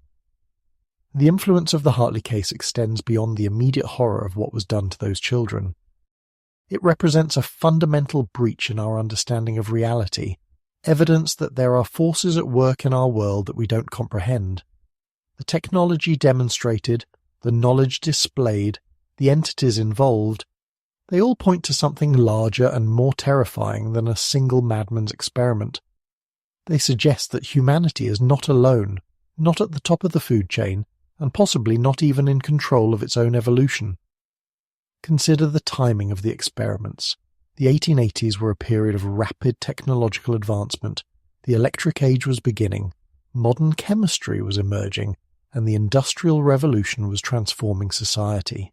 The influence of the Hartley case extends beyond the immediate horror of what was done to those children. It represents a fundamental breach in our understanding of reality, evidence that there are forces at work in our world that we don't comprehend. The technology demonstrated, the knowledge displayed, the entities involved, they all point to something larger and more terrifying than a single madman's experiment. They suggest that humanity is not alone, not at the top of the food chain, and possibly not even in control of its own evolution. Consider the timing of the experiments. The 1880s were a period of rapid technological advancement. The electric age was beginning, modern chemistry was emerging, and the Industrial Revolution was transforming society.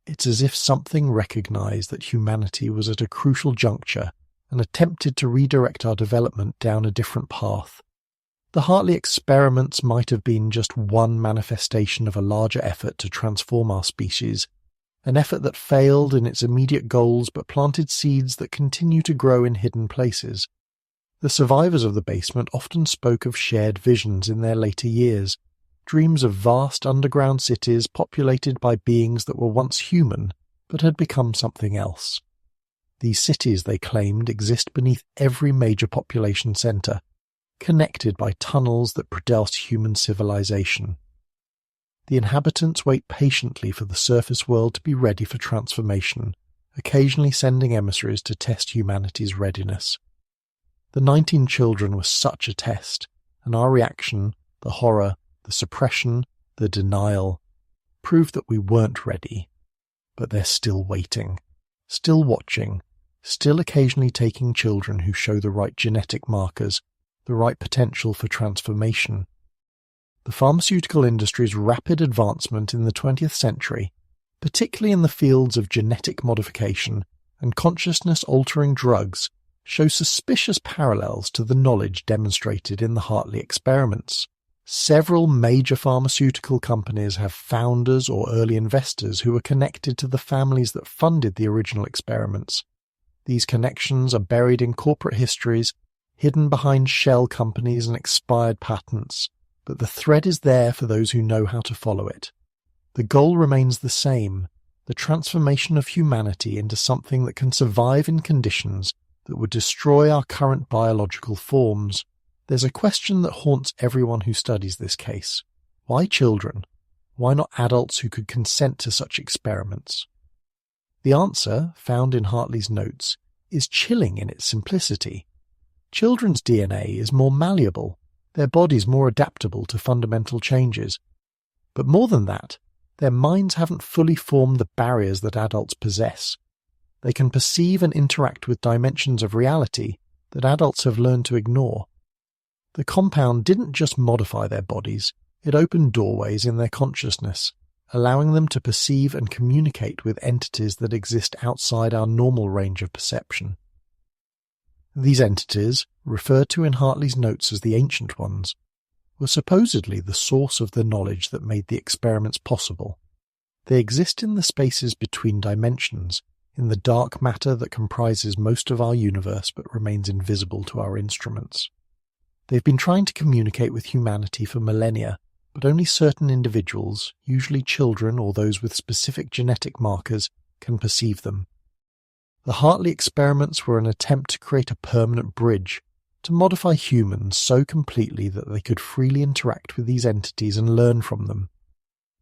It's as if something recognized that humanity was at a crucial juncture and attempted to redirect our development down a different path. The Hartley experiments might have been just one manifestation of a larger effort to transform our species, an effort that failed in its immediate goals but planted seeds that continue to grow in hidden places. The survivors of the basement often spoke of shared visions in their later years, dreams of vast underground cities populated by beings that were once human but had become something else. These cities, they claimed, exist beneath every major population centre, connected by tunnels that predate human civilization. The inhabitants wait patiently for the surface world to be ready for transformation, occasionally sending emissaries to test humanity's readiness. The 19 children were such a test, and our reaction, the horror, the suppression, the denial, proved that we weren't ready. But they're still waiting, still watching, still occasionally taking children who show the right genetic markers, the right potential for transformation. The pharmaceutical industry's rapid advancement in the 20th century, particularly in the fields of genetic modification and consciousness-altering drugs, show suspicious parallels to the knowledge demonstrated in the Hartley experiments. Several major pharmaceutical companies have founders or early investors who are connected to the families that funded the original experiments. These connections are buried in corporate histories, hidden behind shell companies and expired patents, but the thread is there for those who know how to follow it. The goal remains the same, the transformation of humanity into something that can survive in conditions that would destroy our current biological forms. There's a question that haunts everyone who studies this case. Why children? Why not adults who could consent to such experiments? The answer, found in Hartley's notes, is chilling in its simplicity. Children's DNA is more malleable, their bodies more adaptable to fundamental changes. But more than that, their minds haven't fully formed the barriers that adults possess. They can perceive and interact with dimensions of reality that adults have learned to ignore. The compound didn't just modify their bodies, it opened doorways in their consciousness, allowing them to perceive and communicate with entities that exist outside our normal range of perception. These entities, referred to in Hartley's notes as the Ancient Ones, were supposedly the source of the knowledge that made the experiments possible. They exist in the spaces between dimensions, in the dark matter that comprises most of our universe but remains invisible to our instruments. They've been trying to communicate with humanity for millennia, but only certain individuals, usually children or those with specific genetic markers, can perceive them. The Hartley experiments were an attempt to create a permanent bridge, to modify humans so completely that they could freely interact with these entities and learn from them.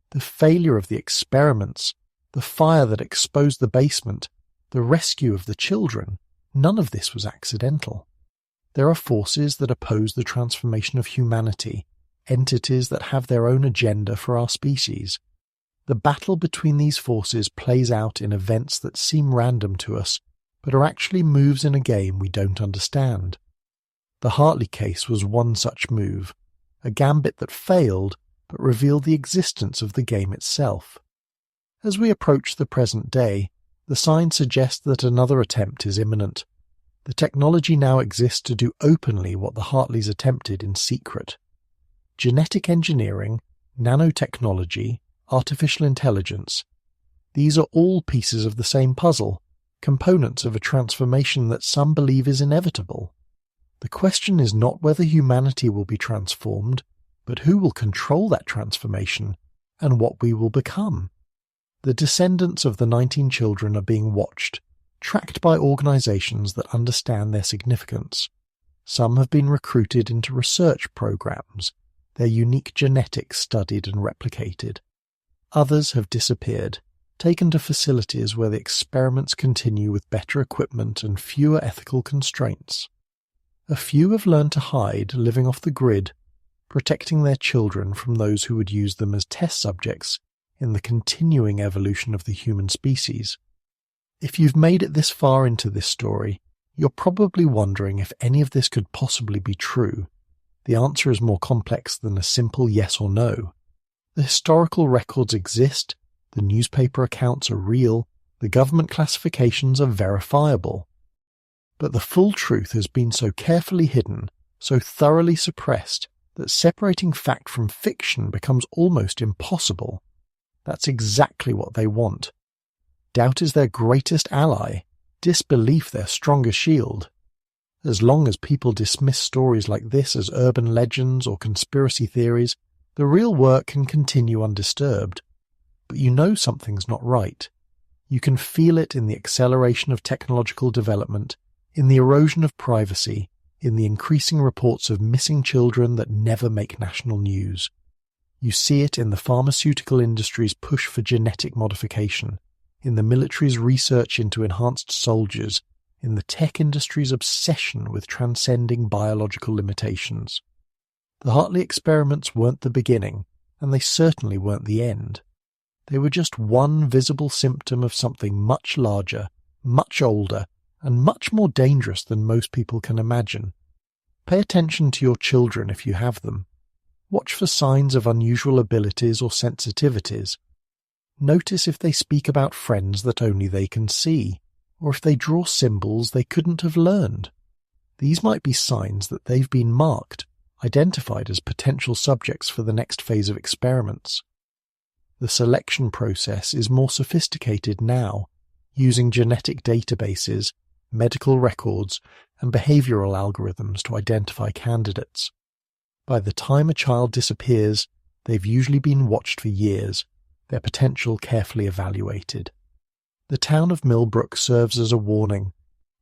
The failure of the experiments, the fire that exposed the basement, the rescue of the children, none of this was accidental. There are forces that oppose the transformation of humanity, entities that have their own agenda for our species. The battle between these forces plays out in events that seem random to us, but are actually moves in a game we don't understand. The Hartley case was one such move, a gambit that failed but revealed the existence of the game itself. As we approach the present day, the signs suggest that another attempt is imminent. The technology now exists to do openly what the Hartleys attempted in secret. Genetic engineering, nanotechnology, artificial intelligence, these are all pieces of the same puzzle, components of a transformation that some believe is inevitable. The question is not whether humanity will be transformed, but who will control that transformation and what we will become. The descendants of the 19 children are being watched, tracked by organizations that understand their significance. Some have been recruited into research programs, their unique genetics studied and replicated. Others have disappeared, taken to facilities where the experiments continue with better equipment and fewer ethical constraints. A few have learned to hide, living off the grid, protecting their children from those who would use them as test subjects in the continuing evolution of the human species. If you've made it this far into this story, you're probably wondering if any of this could possibly be true. The answer is more complex than a simple yes or no. The historical records exist, the newspaper accounts are real, the government classifications are verifiable. But the full truth has been so carefully hidden, so thoroughly suppressed, that separating fact from fiction becomes almost impossible. That's exactly what they want. Doubt is their greatest ally, disbelief their strongest shield. As long as people dismiss stories like this as urban legends or conspiracy theories, the real work can continue undisturbed. But you know something's not right. You can feel it in the acceleration of technological development, in the erosion of privacy, in the increasing reports of missing children that never make national news. You see it in the pharmaceutical industry's push for genetic modification, in the military's research into enhanced soldiers, in the tech industry's obsession with transcending biological limitations. The Hartley experiments weren't the beginning, and they certainly weren't the end. They were just one visible symptom of something much larger, much older, and much more dangerous than most people can imagine. Pay attention to your children if you have them. Watch for signs of unusual abilities or sensitivities. Notice if they speak about friends that only they can see, or if they draw symbols they couldn't have learned. These might be signs that they've been marked, identified as potential subjects for the next phase of experiments. The selection process is more sophisticated now, using genetic databases, medical records, and behavioral algorithms to identify candidates. By the time a child disappears, they've usually been watched for years, their potential carefully evaluated. The town of Millbrook serves as a warning,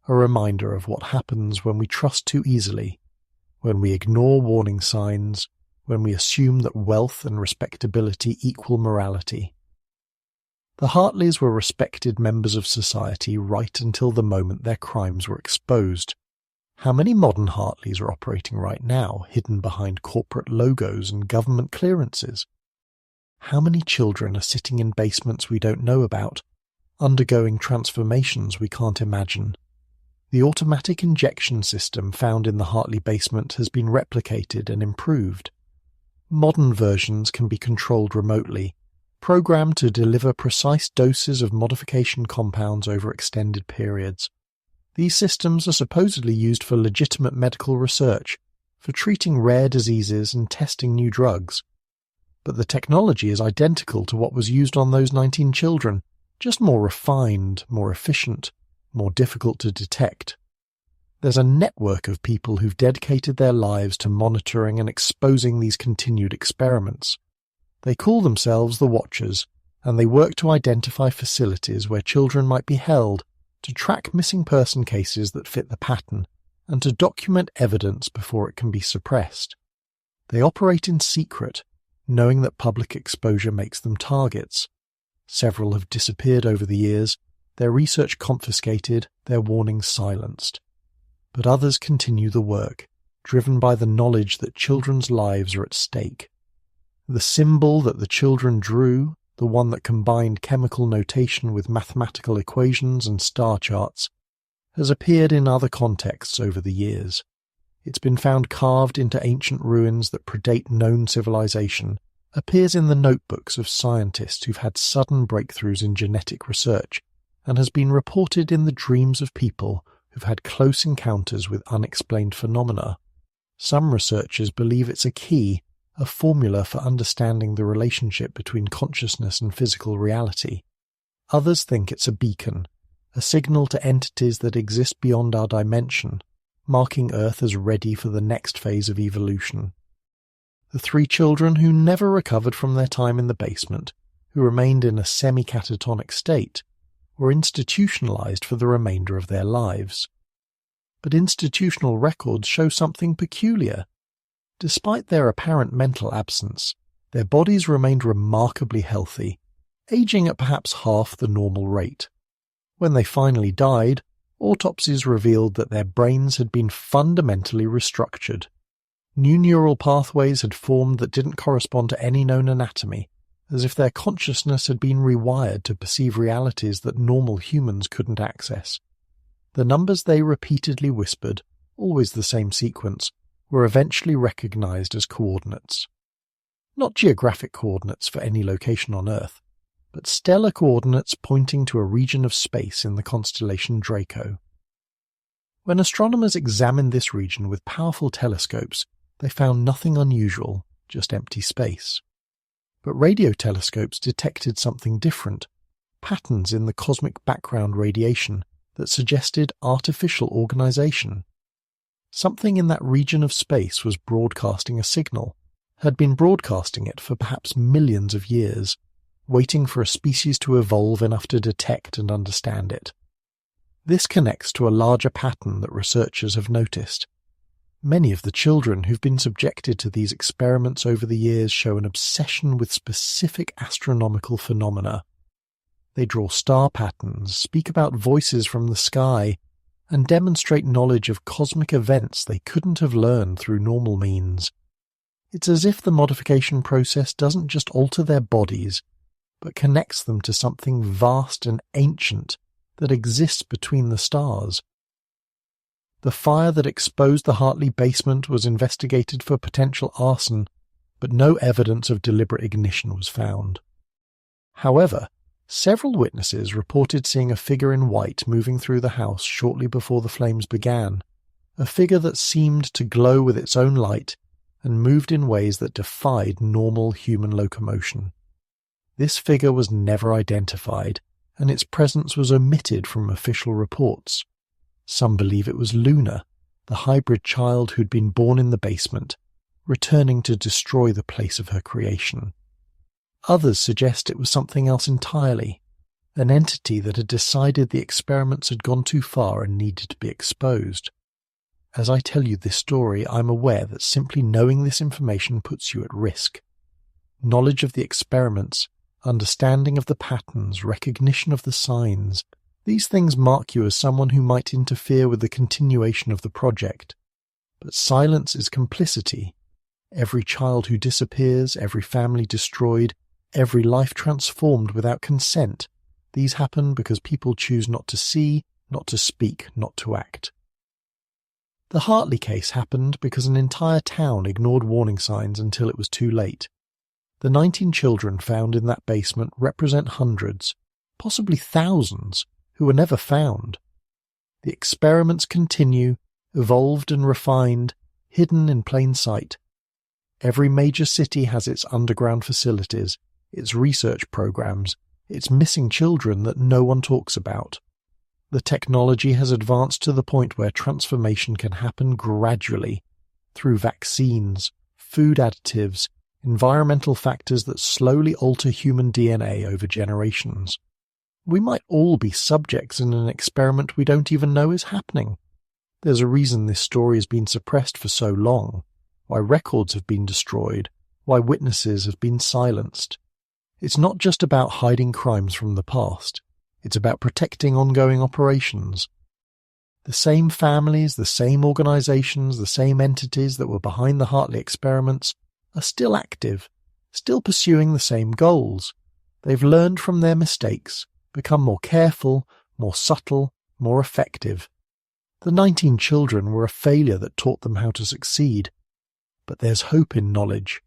a reminder of what happens when we trust too easily, when we ignore warning signs, when we assume that wealth and respectability equal morality. The Hartleys were respected members of society right until the moment their crimes were exposed. How many modern Hartleys are operating right now, hidden behind corporate logos and government clearances? How many children are sitting in basements we don't know about, undergoing transformations we can't imagine? The automatic injection system found in the Hartley basement has been replicated and improved. Modern versions can be controlled remotely, programmed to deliver precise doses of modification compounds over extended periods. These systems are supposedly used for legitimate medical research, for treating rare diseases and testing new drugs. But the technology is identical to what was used on those 19 children, just more refined, more efficient, more difficult to detect. There's a network of people who've dedicated their lives to monitoring and exposing these continued experiments. They call themselves the Watchers, and they work to identify facilities where children might be held, to track missing person cases that fit the pattern, and to document evidence before it can be suppressed. They operate in secret, knowing that public exposure makes them targets. Several have disappeared over the years, their research confiscated, their warnings silenced. But others continue the work, driven by the knowledge that children's lives are at stake. The symbol that the children drew, the one that combined chemical notation with mathematical equations and star charts, has appeared in other contexts over the years. It's been found carved into ancient ruins that predate known civilization, appears in the notebooks of scientists who've had sudden breakthroughs in genetic research, and has been reported in the dreams of people who've had close encounters with unexplained phenomena. Some researchers believe it's a key, a formula for understanding the relationship between consciousness and physical reality. Others think it's a beacon, a signal to entities that exist beyond our dimension, marking Earth as ready for the next phase of evolution. The 3 children who never recovered from their time in the basement, who remained in a semi-catatonic state, were institutionalized for the remainder of their lives. But institutional records show something peculiar. Despite their apparent mental absence, their bodies remained remarkably healthy, aging at perhaps half the normal rate. When they finally died, autopsies revealed that their brains had been fundamentally restructured. New neural pathways had formed that didn't correspond to any known anatomy, as if their consciousness had been rewired to perceive realities that normal humans couldn't access. The numbers they repeatedly whispered, always the same sequence, were eventually recognized as coordinates. Not geographic coordinates for any location on Earth, but stellar coordinates pointing to a region of space in the constellation Draco. When astronomers examined this region with powerful telescopes, they found nothing unusual, just empty space. But radio telescopes detected something different, patterns in the cosmic background radiation that suggested artificial organization. Something in that region of space was broadcasting a signal, had been broadcasting it for perhaps millions of years, waiting for a species to evolve enough to detect and understand it. This connects to a larger pattern that researchers have noticed. Many of the children who've been subjected to these experiments over the years show an obsession with specific astronomical phenomena. They draw star patterns, speak about voices from the sky, and demonstrate knowledge of cosmic events they couldn't have learned through normal means. It's as if the modification process doesn't just alter their bodies, but connects them to something vast and ancient that exists between the stars. The fire that exposed the Hartley basement was investigated for potential arson, but no evidence of deliberate ignition was found. However, several witnesses reported seeing a figure in white moving through the house shortly before the flames began, a figure that seemed to glow with its own light and moved in ways that defied normal human locomotion. This figure was never identified, and its presence was omitted from official reports. Some believe it was Luna, the hybrid child who'd been born in the basement, returning to destroy the place of her creation. Others suggest it was something else entirely, an entity that had decided the experiments had gone too far and needed to be exposed. As I tell you this story, I'm aware that simply knowing this information puts you at risk. Knowledge of the experiments, understanding of the patterns, recognition of the signs, these things mark you as someone who might interfere with the continuation of the project. But silence is complicity. Every child who disappears, every family destroyed, every life transformed without consent, these happen because people choose not to see, not to speak, not to act. The Hartley case happened because an entire town ignored warning signs until it was too late. The 19 children found in that basement represent hundreds, possibly thousands, who were never found. The experiments continue, evolved and refined, hidden in plain sight. Every major city has its underground facilities, its research programs, its missing children that no one talks about. The technology has advanced to the point where transformation can happen gradually, through vaccines, food additives, environmental factors that slowly alter human DNA over generations. We might all be subjects in an experiment we don't even know is happening. There's a reason this story has been suppressed for so long, why records have been destroyed, why witnesses have been silenced. It's not just about hiding crimes from the past. It's about protecting ongoing operations. The same families, the same organizations, the same entities that were behind the Hartley experiments are still active, still pursuing the same goals. They've learned from their mistakes, become more careful, more subtle, more effective. The 19 children were a failure that taught them how to succeed. But there's hope in knowledge.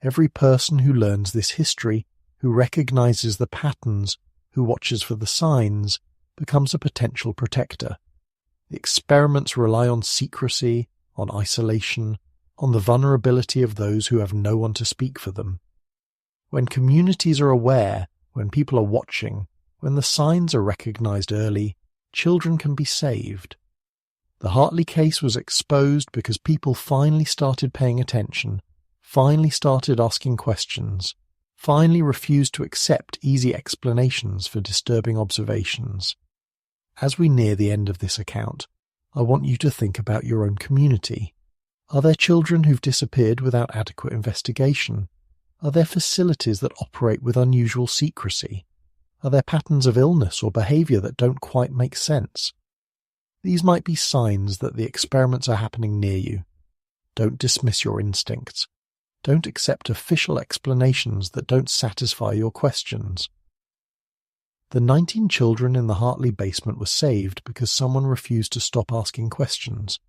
Every person who learns this history, who recognizes the patterns, who watches for the signs, becomes a potential protector. The experiments rely on secrecy, on isolation, on the vulnerability of those who have no one to speak for them. When communities are aware, when people are watching, when the signs are recognized early, children can be saved. The Hartley case was exposed because people finally started paying attention, finally started asking questions, finally refused to accept easy explanations for disturbing observations. As we near the end of this account, I want you to think about your own community. Are there children who've disappeared without adequate investigation? Are there facilities that operate with unusual secrecy? Are there patterns of illness or behaviour that don't quite make sense? These might be signs that the experiments are happening near you. Don't dismiss your instincts. Don't accept official explanations that don't satisfy your questions. The 19 children in the Hartley basement were saved because someone refused to stop asking questions.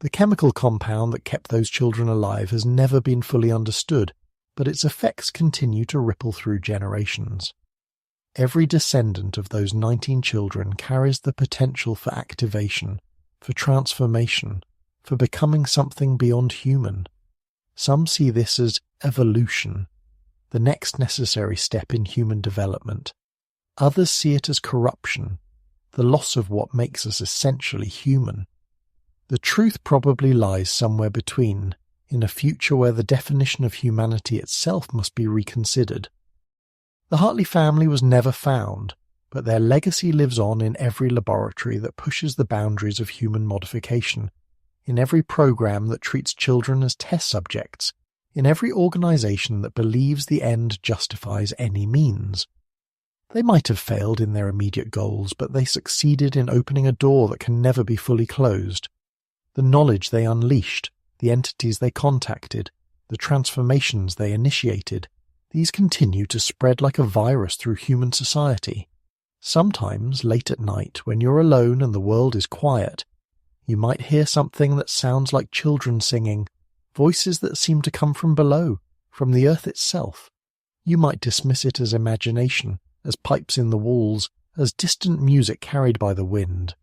The chemical compound that kept those children alive has never been fully understood, but its effects continue to ripple through generations. Every descendant of those 19 children carries the potential for activation, for transformation, for becoming something beyond human. Some see this as evolution, the next necessary step in human development. Others see it as corruption, the loss of what makes us essentially human. The truth probably lies somewhere between, in a future where the definition of humanity itself must be reconsidered. The Hartley family was never found, but their legacy lives on in every laboratory that pushes the boundaries of human modification, in every program that treats children as test subjects, in every organization that believes the end justifies any means. They might have failed in their immediate goals, but they succeeded in opening a door that can never be fully closed. The knowledge they unleashed, the entities they contacted, the transformations they initiated, these continue to spread like a virus through human society. Sometimes, late at night, when you're alone and the world is quiet, you might hear something that sounds like children singing, voices that seem to come from below, from the earth itself. You might dismiss it as imagination, as pipes in the walls, as distant music carried by the wind.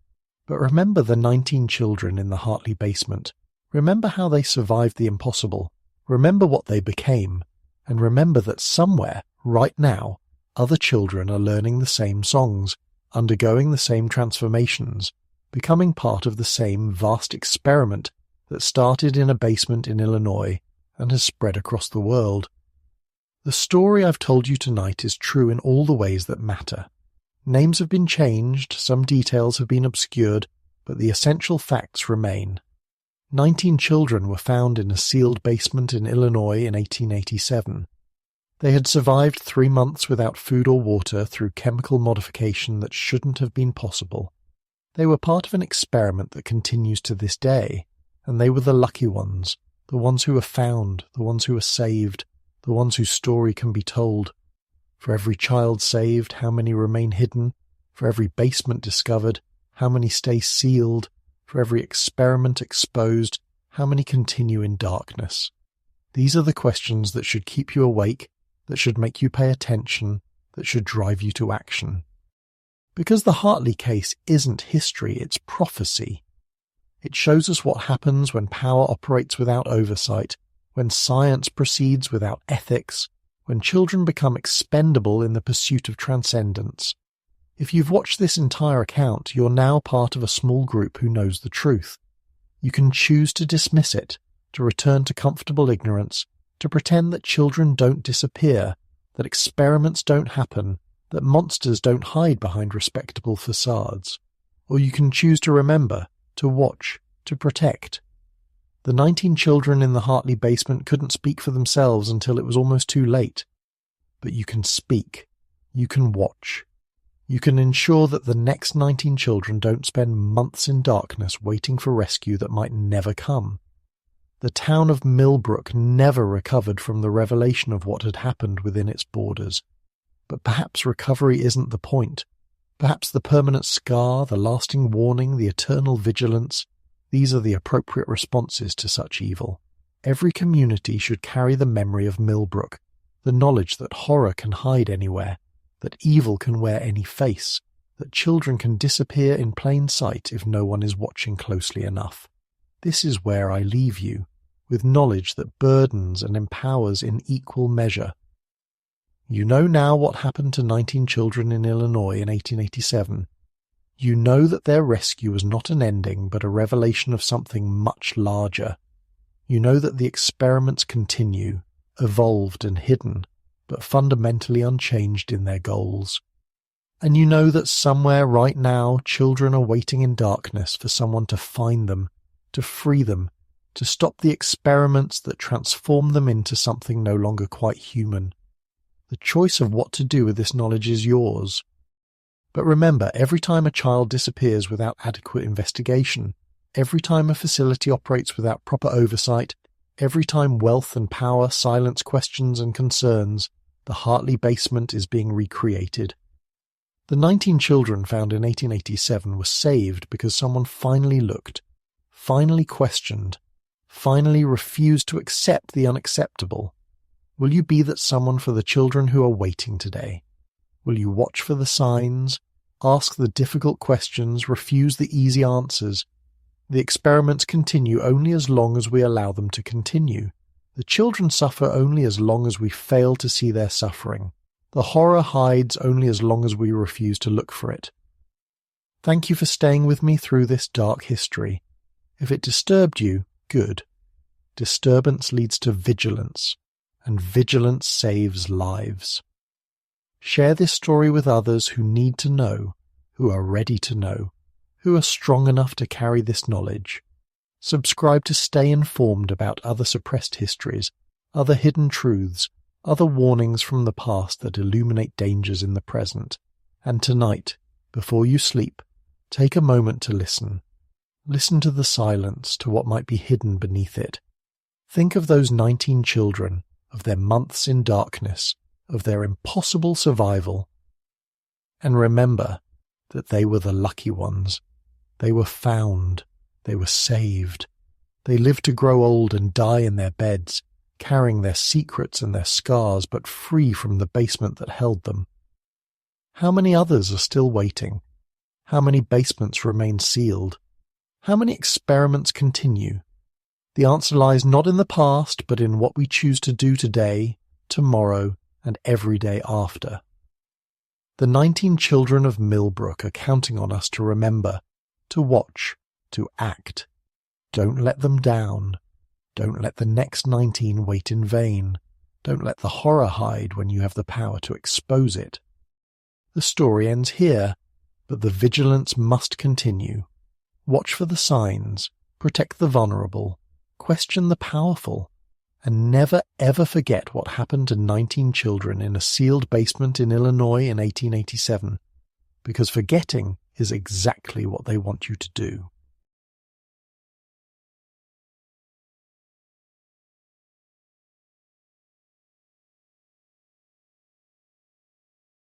But remember the 19 children in the Hartley basement. Remember how they survived the impossible. Remember what they became. And remember that somewhere, right now, other children are learning the same songs, undergoing the same transformations, becoming part of the same vast experiment that started in a basement in Illinois and has spread across the world. The story I've told you tonight is true in all the ways that matter. Names have been changed, some details have been obscured, but the essential facts remain. 19 children were found in a sealed basement in Illinois in 1887. They had survived 3 months without food or water through chemical modification that shouldn't have been possible. They were part of an experiment that continues to this day, and they were the lucky ones, the ones who were found, the ones who were saved, the ones whose story can be told. For every child saved, how many remain hidden? For every basement discovered, how many stay sealed? For every experiment exposed, how many continue in darkness? These are the questions that should keep you awake, that should make you pay attention, that should drive you to action. Because the Hartley case isn't history, it's prophecy. It shows us what happens when power operates without oversight, when science proceeds without ethics, when children become expendable in the pursuit of transcendence. If you've watched this entire account, you're now part of a small group who knows the truth. You can choose to dismiss it, to return to comfortable ignorance, to pretend that children don't disappear, that experiments don't happen, that monsters don't hide behind respectable facades. Or you can choose to remember, to watch, to protect. The 19 children in the Hartley basement couldn't speak for themselves until it was almost too late. But you can speak. You can watch. You can ensure that the next 19 children don't spend months in darkness waiting for rescue that might never come. The town of Millbrook never recovered from the revelation of what had happened within its borders. But perhaps recovery isn't the point. Perhaps the permanent scar, the lasting warning, the eternal vigilance, these are the appropriate responses to such evil. Every community should carry the memory of Millbrook, the knowledge that horror can hide anywhere, that evil can wear any face, that children can disappear in plain sight if no one is watching closely enough. This is where I leave you, with knowledge that burdens and empowers in equal measure. You know now what happened to 19 children in Illinois in 1887. You know that their rescue was not an ending but a revelation of something much larger. You know that the experiments continue, evolved and hidden, but fundamentally unchanged in their goals. And you know that somewhere right now children are waiting in darkness for someone to find them, to free them, to stop the experiments that transform them into something no longer quite human. The choice of what to do with this knowledge is yours. But remember, every time a child disappears without adequate investigation, every time a facility operates without proper oversight, every time wealth and power silence questions and concerns, the Hartley basement is being recreated. The 19 children found in 1887 were saved because someone finally looked, finally questioned, finally refused to accept the unacceptable. Will you be that someone for the children who are waiting today? Will you watch for the signs, ask the difficult questions, refuse the easy answers? The experiments continue only as long as we allow them to continue. The children suffer only as long as we fail to see their suffering. The horror hides only as long as we refuse to look for it. Thank you for staying with me through this dark history. If it disturbed you, good. Disturbance leads to vigilance, and vigilance saves lives. Share this story with others who need to know, who are ready to know, who are strong enough to carry this knowledge. Subscribe to stay informed about other suppressed histories, other hidden truths, other warnings from the past that illuminate dangers in the present. And tonight, before you sleep, take a moment to listen. Listen to the silence, to what might be hidden beneath it. Think of those 19 children, of their months in darkness, of their impossible survival. And remember that they were the lucky ones. They were found. They were saved. They lived to grow old and die in their beds, carrying their secrets and their scars, but free from the basement that held them. How many others are still waiting? How many basements remain sealed? How many experiments continue? The answer lies not in the past, but in what we choose to do today, tomorrow, and every day after. The 19 children of Millbrook are counting on us to remember, to watch, to act. Don't let them down. Don't let the next 19 wait in vain. Don't let the horror hide when you have the power to expose it. The story ends here, but the vigilance must continue. Watch for the signs, protect the vulnerable, question the powerful, and never ever forget what happened to 19 children in a sealed basement in Illinois in 1887, because forgetting is exactly what they want you to do.